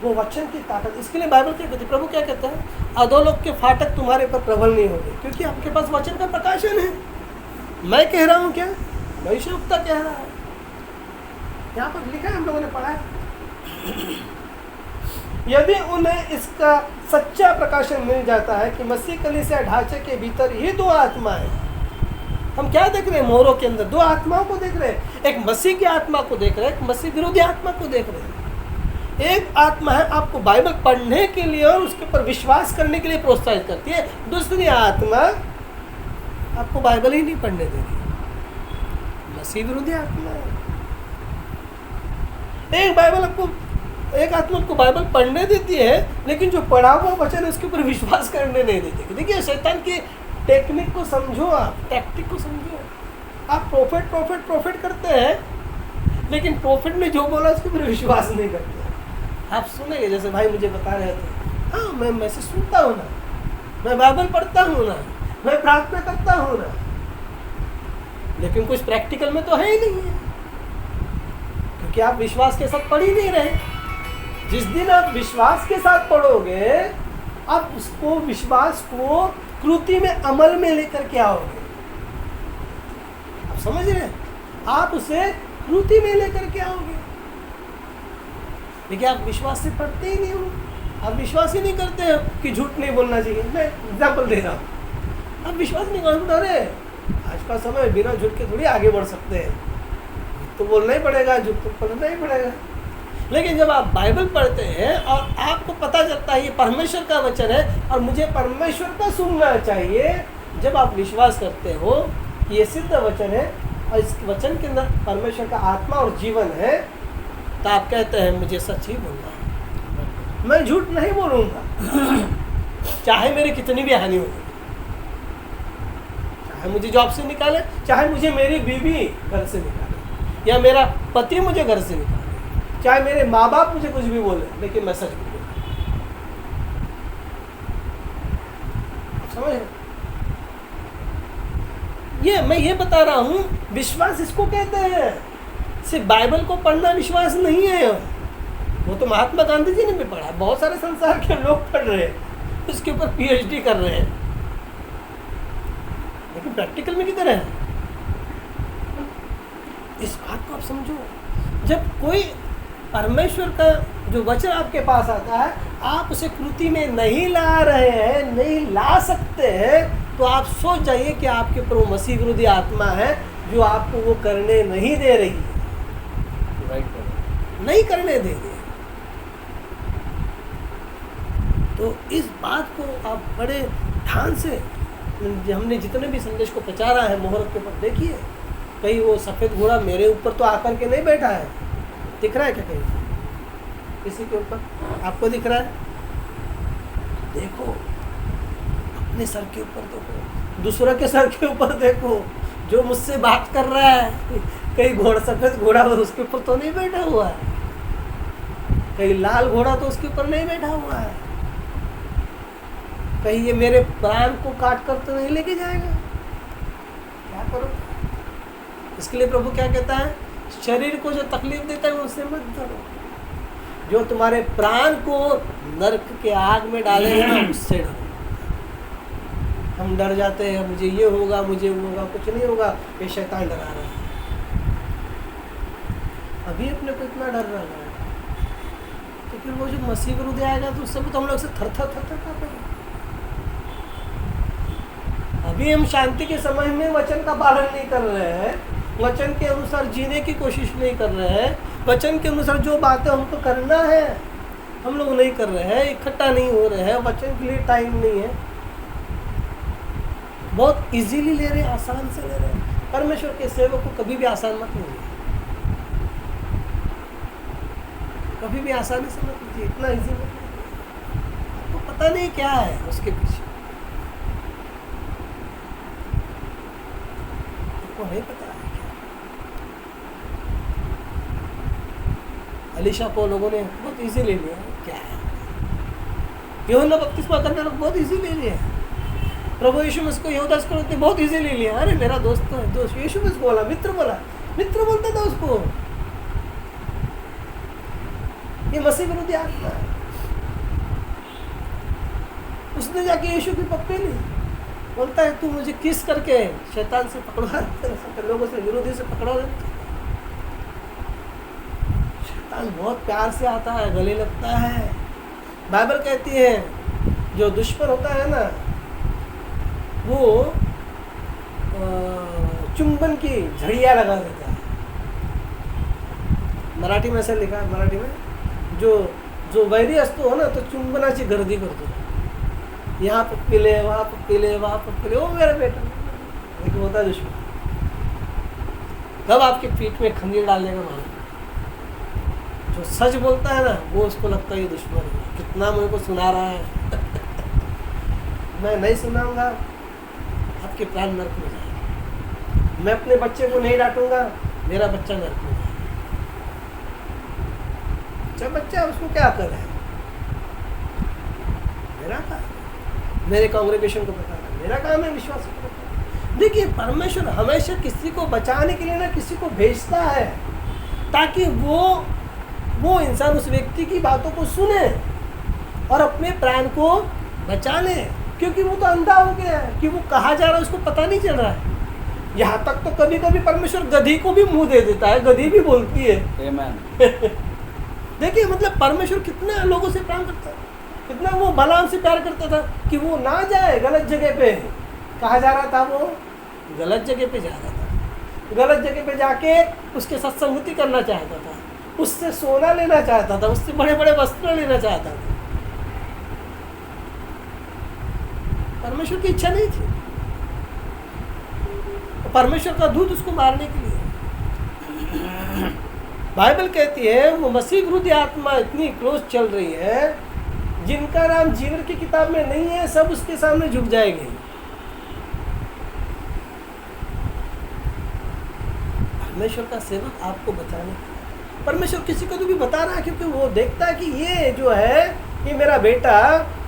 वो वचन की ताकत। इसके लिए बाइबल क्या कहती है? प्रभु क्या कहता है? अधोलोक के फाटक तुम्हारे पर प्रबल नहीं होंगे, क्योंकि आपके पास वचन का प्रकाशन है। मैं कह रहा हूँ क्या? भविष्यवक्ता कह रहा है, यहाँ पर लिखा है, हम लोगों ने पढ़ा है। यदि उन्हें इसका सच्चा प्रकाशन मिल जाता है कि मसीह कलीसिया ढांचे के भीतर ये दो आत्मा है। हम क्या देख रहे हैं? मोहरों के अंदर दो आत्माओं को देख रहे हैं, एक मसीह की आत्मा को देख रहे हैं, एक मसीह विरोधी आत्मा को देख रहे हैं। एक आत्मा है आपको बाइबल पढ़ने के लिए और उसके ऊपर विश्वास करने के लिए प्रोत्साहित करती है, दूसरी आत्मा आपको बाइबल ही नहीं पढ़ने दे रही, मसीह विरोधी आत्मा है। एक आत्मा आपको बाइबल पढ़ने देती है, लेकिन जो पढ़ा हुआ वचन है उसके ऊपर विश्वास करने नहीं देती। देखिए शैतान की टेक्निक को समझो, आप टैक्टिक को समझो। आप प्रोफेट करते हैं, लेकिन प्रोफेट ने जो बोला उसके ऊपर विश्वास नहीं करते। आप सुनेंगे, जैसे भाई मुझे बता रहे थे, हाँ मैं मैसेज सुनता हूँ ना, मैं बाइबल पढ़ता हूँ ना, मैं प्रार्थना करता हूँ ना, लेकिन कुछ प्रैक्टिकल में तो है ही नहीं है, क्योंकि आप विश्वास के साथ पढ़ ही नहीं रहे। जिस दिन आप विश्वास के साथ पढ़ोगे, आप उसको, विश्वास को कृति में, अमल में लेकर के आओगे। आप समझ रहे हैं? आप उसे कृति में लेकर के आओगे। देखिए आप विश्वास से पढ़ते ही नहीं हो, आप विश्वास ही नहीं करते हो कि झूठ नहीं बोलना चाहिए। मैं एग्जाम्पल दे रहा हूँ, आप विश्वास नहीं करते। अरे आज का समय बिना झूठ के थोड़ी आगे बढ़ सकते हैं, तो बोलना ही पड़ेगा, झूठ तो पढ़ना ही पड़ेगा। लेकिन जब आप बाइबल पढ़ते हैं और आपको पता चलता है ये परमेश्वर का वचन है और मुझे परमेश्वर का सुनना चाहिए, जब आप विश्वास करते हो कि ये सिद्ध वचन है और इस वचन के अंदर परमेश्वर का आत्मा और जीवन है, तो आप कहते हैं मुझे सच ही बोलना है, मैं झूठ नहीं बोलूँगा, चाहे मेरी कितनी भी हानि हो, चाहे मुझे जॉब से निकाले, चाहे मुझे मेरी बीवी घर से निकाले, या मेरा पति मुझे घर से निकाले, चाहे मेरे माँ बाप मुझे कुछ भी बोले, लेकिन मैं सच बोलूँगा। समझ रहे? मैं ये बता रहा हूँ, विश्वास इसको कहते हैं। सिर्फ बाइबल को पढ़ना विश्वास नहीं है। वो तो महात्मा गांधी जी ने भी पढ़ा, बहुत सारे संसार के लोग पढ़ रहे हैं, उसके ऊपर पीएचडी कर रहे हैं, लेकिन प्रैक्टिकल में किधर है? इस बात को आप समझो। जब कोई परमेश्वर का जो वचन आपके पास आता है, आप उसे कृति में नहीं ला रहे हैं, नहीं ला सकते हैं, तो आप सोच जाइए कि आपके ऊपर वो मसीह विरोधी आत्मा है जो आपको वो करने नहीं दे रही है, नहीं करने दे रही। तो इस बात को आप बड़े ध्यान से, हमने जितने भी संदेश को प्रचारा है मोहर के ऊपर, देखिए कहीं वो सफ़ेद घोड़ा मेरे ऊपर तो आकर के नहीं बैठा है, दिख रहा है क्या कहीं किसी के ऊपर? आपको दिख रहा है? देखो अपने सर के ऊपर देखो, दूसरा के सर के ऊपर देखो। जो मुझसे बात कर रहा है कहीं घोड़ा, सफेद घोड़ा उसके ऊपर तो नहीं बैठा हुआ है, कहीं लाल घोड़ा तो उसके ऊपर नहीं बैठा हुआ है, कहीं ये मेरे प्राण को काट कर तो नहीं लेके जाएगा। क्या करो? इसके लिए प्रभु क्या कहता है, शरीर को जो तकलीफ देता है उससे मत डरो, जो तुम्हारे प्राण को नरक के आग में डालेगा ना उससे डरो। हम डर जाते हैं, मुझे ये होगा, मुझे वो होगा। कुछ नहीं होगा, ये शैतान डरा रहा है। अभी अपने को इतना डर रहा है, तो फिर वो जो मसीह विरुद्ध आएगा तो उससे तो हम लोग से थर थर कांपेंगे। अभी हम शांति के समय में वचन का पालन नहीं कर रहे हैं, वचन के अनुसार जीने की कोशिश नहीं कर रहे हैं, वचन के अनुसार जो बातें हमको करना है हम लोग नहीं कर रहे हैं, इकट्ठा नहीं हो रहे हैं, वचन के लिए टाइम नहीं है, बहुत इजीली ले रहे हैं, आसान से ले रहे हैं। परमेश्वर के सेवक को कभी भी आसान मत लीजिए, कभी भी आसानी से मत लीजिए, इतना इजी मत लीजिए। आपको पता नहीं क्या है उसके पीछे, आपको नहीं पता है क्या। अलीशा को लोगों ने बहुत इजी ले लिया, क्या है यूहन्ना बपतिस्मा करने लोग बहुत इजी ले लिया, प्रभु यीशु मसीह को यहूदा इस्करियोती बहुत इजी ले लिया। अरे मेरा दोस्त तो है, दोस्त यीशु मसीह बोला, मित्र बोलता था उसको। ये मसीह विरोधी आत्मा है। उसने जाके यीशु की पप्पी ली, बोलता है तू मुझे किस करके शैतान से पकड़वा, लोगों से विरोधी से पकड़वा दे। शैतान बहुत प्यार से आता है, गले लगता है। बाइबल कहती है जो दुश्मन होता है ना वो चुंबन की झड़िया लगा देता है। मराठी में ऐसे लिखा है, मराठी में जो वैरी असतो हो ना तो चुंबनाची गर्दी करतो, यहाँ पर पिले वहाँ पर पिले वहाँ पर पिले, वो मेरा बेटा एक होता है दुश्मन। कब आपके पीठ में खंजीर डाल देगा मानो। जो सच बोलता है ना वो उसको लगता है ये दुश्मन है, कितना मेरे को सुना रहा है मैं नहीं सुनाऊंगा, आपके प्राण नरक में जाएंगे। मैं अपने बच्चे को नहीं डांटूंगा, मेरा बच्चा नरक में जाएगा। अच्छा बच्चा उसको क्या कर रहा है, मेरा काम, मेरे कांग्रेगेशन को बताना मेरा काम है, विश्वास को बताना। देखिए परमेश्वर हमेशा किसी को बचाने के लिए ना किसी को भेजता है ताकि वो इंसान उस व्यक्ति की बातों को सुने और अपने प्राण को बचा ले, क्योंकि वो तो अंधा हो गया है कि वो कहाँ जा रहा है उसको पता नहीं चल रहा है। यहाँ तक तो कभी कभी परमेश्वर गधी को भी मुंह दे देता है, गधी भी बोलती है। देखिए मतलब परमेश्वर कितना लोगों से प्यार करता है, कितना वो बलाम से प्यार करता था कि वो ना जाए गलत जगह पे। कहाँ जा रहा था वो, गलत जगह पे जा रहा था, गलत जगह पे जाके उसके साथ संगति करना चाहता था, उससे सोना लेना चाहता था, उससे बड़े बड़े वस्त्र लेना चाहता था। परमेश्वर की इच्छा नहीं थी, परमेश्वर का दूत उसको मारने के लिए। बाइबल कहती है वो मसीह विरोधी आत्मा इतनी क्लोज चल रही है, जिनका नाम जीवन की किताब में नहीं है सब उसके सामने झुक जाएंगे। परमेश्वर का सेवक आपको बचाने, परमेश्वर किसी को तो भी बता रहा है, क्योंकि वो देखता है कि ये जो है ये मेरा बेटा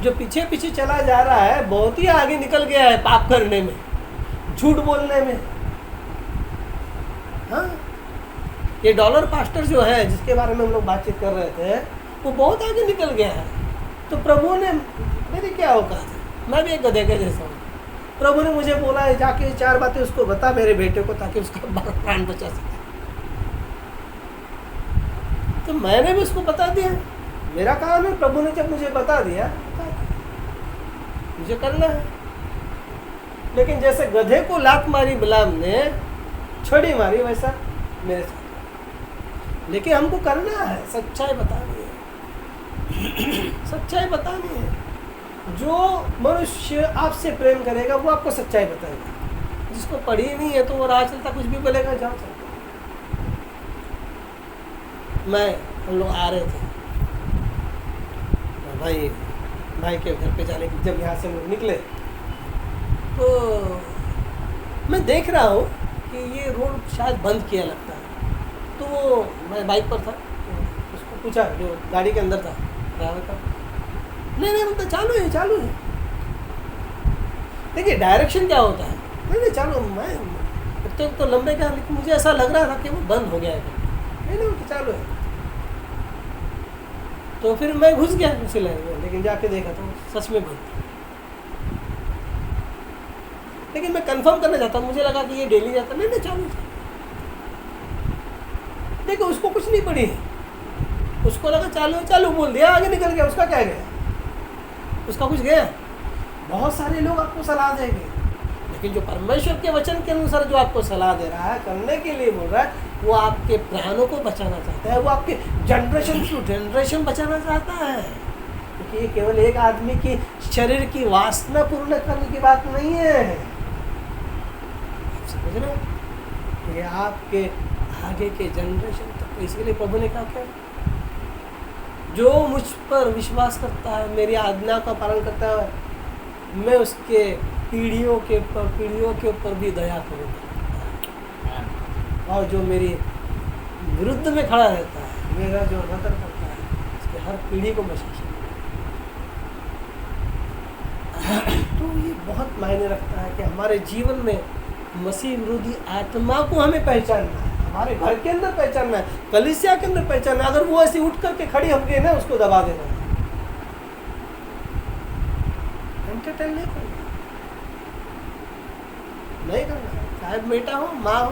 जो पीछे पीछे चला जा रहा है बहुत ही आगे निकल गया है पाप करने में, झूठ बोलने में। हाँ ये डॉलर पास्टर जो है जिसके बारे में हम लोग बातचीत कर रहे थे वो बहुत आगे निकल गया है। तो प्रभु ने, मेरी क्या औकात है, मैं भी एक गधे के जैसा हूँ। प्रभु ने मुझे बोला है जाके 4 बातें उसको बता मेरे बेटे को, ताकि उसका प्राण बचा सके। तो मैंने भी उसको बता दिया, मेरा काम है। प्रभु ने जब मुझे बता दिया मुझे करना है। लेकिन जैसे गधे को लात मारी बिलाम ने, छड़ी मारी, वैसा मेरे साथ। लेकिन हमको करना है, सच्चाई बतानी है, सच्चाई बतानी है। जो मनुष्य आपसे प्रेम करेगा वो आपको सच्चाई बताएगा। जिसको पढ़ी नहीं है तो वो राह चलता कुछ भी बोलेगा, जाओ चलता। हम लोग आ रहे थे, भाई के घर पे जाने की, जब यहाँ से हम लोग निकले तो मैं देख रहा हूँ कि ये रोड शायद बंद किया लगता है। तो मैं बाइक पर था, तो उसको पूछा, जो गाड़ी के अंदर था ड्राइवर का, नहीं बोलता चालू है। देखिए डायरेक्शन क्या होता है, नहीं चालू, मैं तो लंबे का, लेकिन मुझे ऐसा लग रहा था कि वो बंद हो गया है, नहीं चालू है। तो फिर मैं घुस गया उसी लाइन में, लेकिन जाके देखा तो सच में बंद था। लेकिन मैं कंफर्म करना चाहता हूँ, मुझे लगा कि ये डेली जाता, नहीं चालू था। देखो उसको कुछ नहीं पड़ी, उसको लगा चालू बोल दिया, आगे निकल गया, उसका क्या गया, उसका कुछ गया। बहुत सारे लोग आपको सलाह देंगे, लेकिन जो परमेश्वर के वचन के अनुसार जो आपको सलाह दे रहा है, करने के लिए बोल रहा है, वो आपके प्राणों को बचाना चाहता है, वो आपके जनरेशन टू जनरेशन बचाना चाहता है। क्योंकि ये केवल एक आदमी की शरीर की वासना पूर्ण करने की बात नहीं है, आप समझ रहे हो, ये आपके आगे के जनरेशन तक। इसके लिए प्रभु ने कहा क्या, जो मुझ पर विश्वास करता है, मेरी आज्ञा का पालन करता है, मैं उसके पीढ़ियों के ऊपर भी दया करूँगा, और जो मेरी विरुद्ध में खड़ा रहता है, मेरा जो नजर करता है, उसके हर पीढ़ी को मैं शासन। तो ये बहुत मायने रखता है कि हमारे जीवन में मसीह विरोधी आत्मा को हमें पहचानना है, हमारे घर के अंदर पहचानना है, कलीसिया के अंदर पहचानना है। अगर वो ऐसे उठ करके खड़ी हो गई ना, उसको दबा देना है, एंटरटेन नहीं करना, चाहे बेटा हो माँ हो,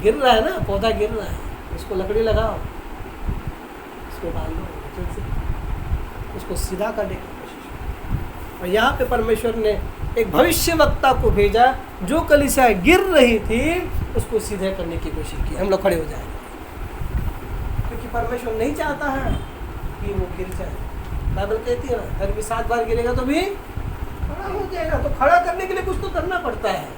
गिर रहा है ना, पौधा गिर रहा है, उसको लकड़ी लगाओ, उसको बांधो, उसको सीधा करने की कोशिश करो। और यहाँ पे परमेश्वर ने एक भविष्यवक्ता को भेजा, जो कलीसिया गिर रही थी उसको सीधे करने की कोशिश की। हम लोग खड़े हो जाएंगे, क्योंकि परमेश्वर नहीं चाहता है कि वो गिर जाए। बाइबल कहती है ना, अगर भी 7 बार गिरेगा तो भी खड़ा हो जाएगा। तो खड़ा करने के लिए कुछ तो करना पड़ता है।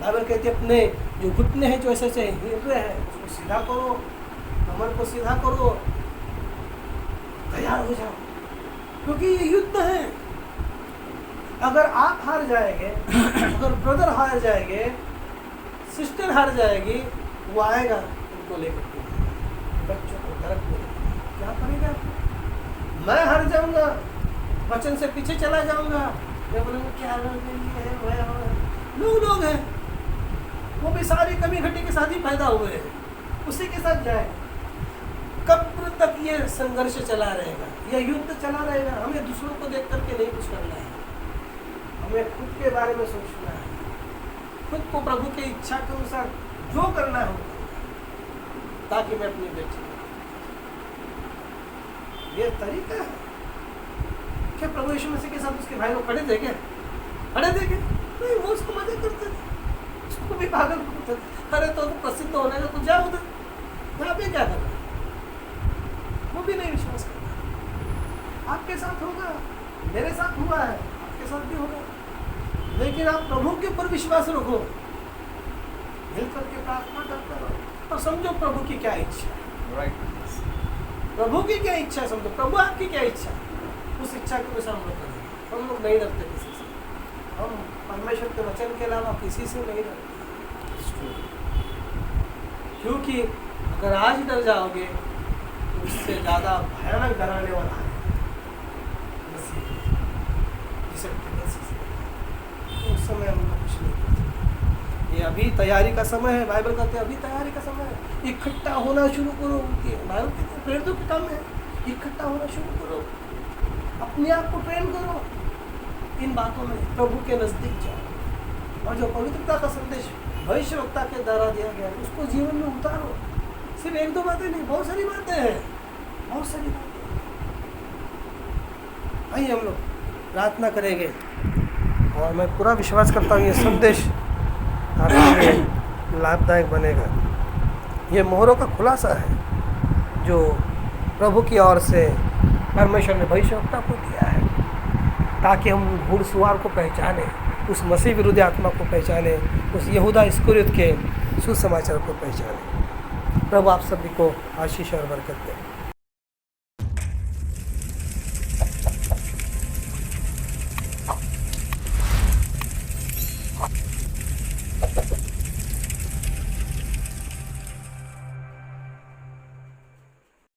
बाइबल कहती है अपने जो घुटने हैं, जो ऐसे हिल रहे हैं, उसको सीधा करो, कमर को सीधा करो, तैयार हो जाओ, क्योंकि ये युद्ध है। अगर आप हार जाएंगे, अगर ब्रदर हार जाएंगे, सिस्टर हार जाएगी, वो आएगा उनको लेकर के, बच्चों को नरक में क्या करेगा? मैं हार जाऊंगा, वचन से पीछे चला जाऊंगा, मैं बोलूँगा क्या है, लोग हैं, वो भी सारी कमी घटी के साथ ही पैदा हुए हैं, उसी के साथ जाए। कब तक ये संघर्ष चला रहेगा, यह युद्ध चला रहेगा? हमें दूसरों को देख करके नहीं कुछ करना है, हमें खुद के बारे में सोचना है, खुद को प्रभु की इच्छा के अनुसार जो करना है, ताकि मैं अपनी बेटी, ये तरीका है। क्या प्रभु यीशु मसीह के साथ उसके भाई लोग खड़े थे क्या? खड़े थे क्या? नहीं, वो उसको मदद करते थे, उसको भी पागल करते थे। अरे तो प्रसिद्ध होने का, तो जा उधर, यहाँ पे क्या करना? वो भी नहीं विश्वास करता। आपके साथ होगा, मेरे साथ हुआ है, आपके साथ भी होगा, लेकिन आप प्रभु के ऊपर विश्वास रखो, मिल करके प्रार्थना करते रहो और समझो प्रभु की क्या इच्छा है। राइट, प्रभु की क्या इच्छा है समझो, प्रभु आपकी क्या इच्छा है, उस इच्छा के अनुसार हम लोग करेंगे। हम लोग नहीं डरते किसी से, हम परमेश्वर के वचन के अलावा किसी से नहीं डरते, क्योंकि अगर आज डर जाओगे तो उससे ज़्यादा भयानक डराने वाला है जिसे तो उस समय हम लोग कुछ नहीं करते। ये अभी तैयारी का समय है, बाइबल कहते हैं अभी तैयारी का समय है, इकट्ठा होना शुरू करो। बाइबल कहते हैं प्रेरितों के काम है, इकट्ठा होना शुरू करो, अपने आप को ट्रेन करो इन बातों में, प्रभु के नज़दीक जाओ, और जो पवित्रता का संदेश भविष्यवक्ता के द्वारा दिया गया है उसको जीवन में उतारो। सिर्फ 1-2 बातें नहीं, बहुत सारी बातें हैं, बहुत सारी बातें। आइए हम लोग प्रार्थना करेंगे, और मैं पूरा विश्वास करता हूँ ये संदेश आपके लिए लाभदायक बनेगा। ये मोहरों का खुलासा है जो प्रभु की ओर से परमेश्वर ने भविष्यवक्ता को दिया है, ताकि हम घुड़सवार को पहचाने, उस मसीह विरोधी आत्मा को पहचाने, उस यहूदा इस्करियोत के सुसमाचार को पहचाने। प्रभु आप सभी को आशीष और बरकत दें।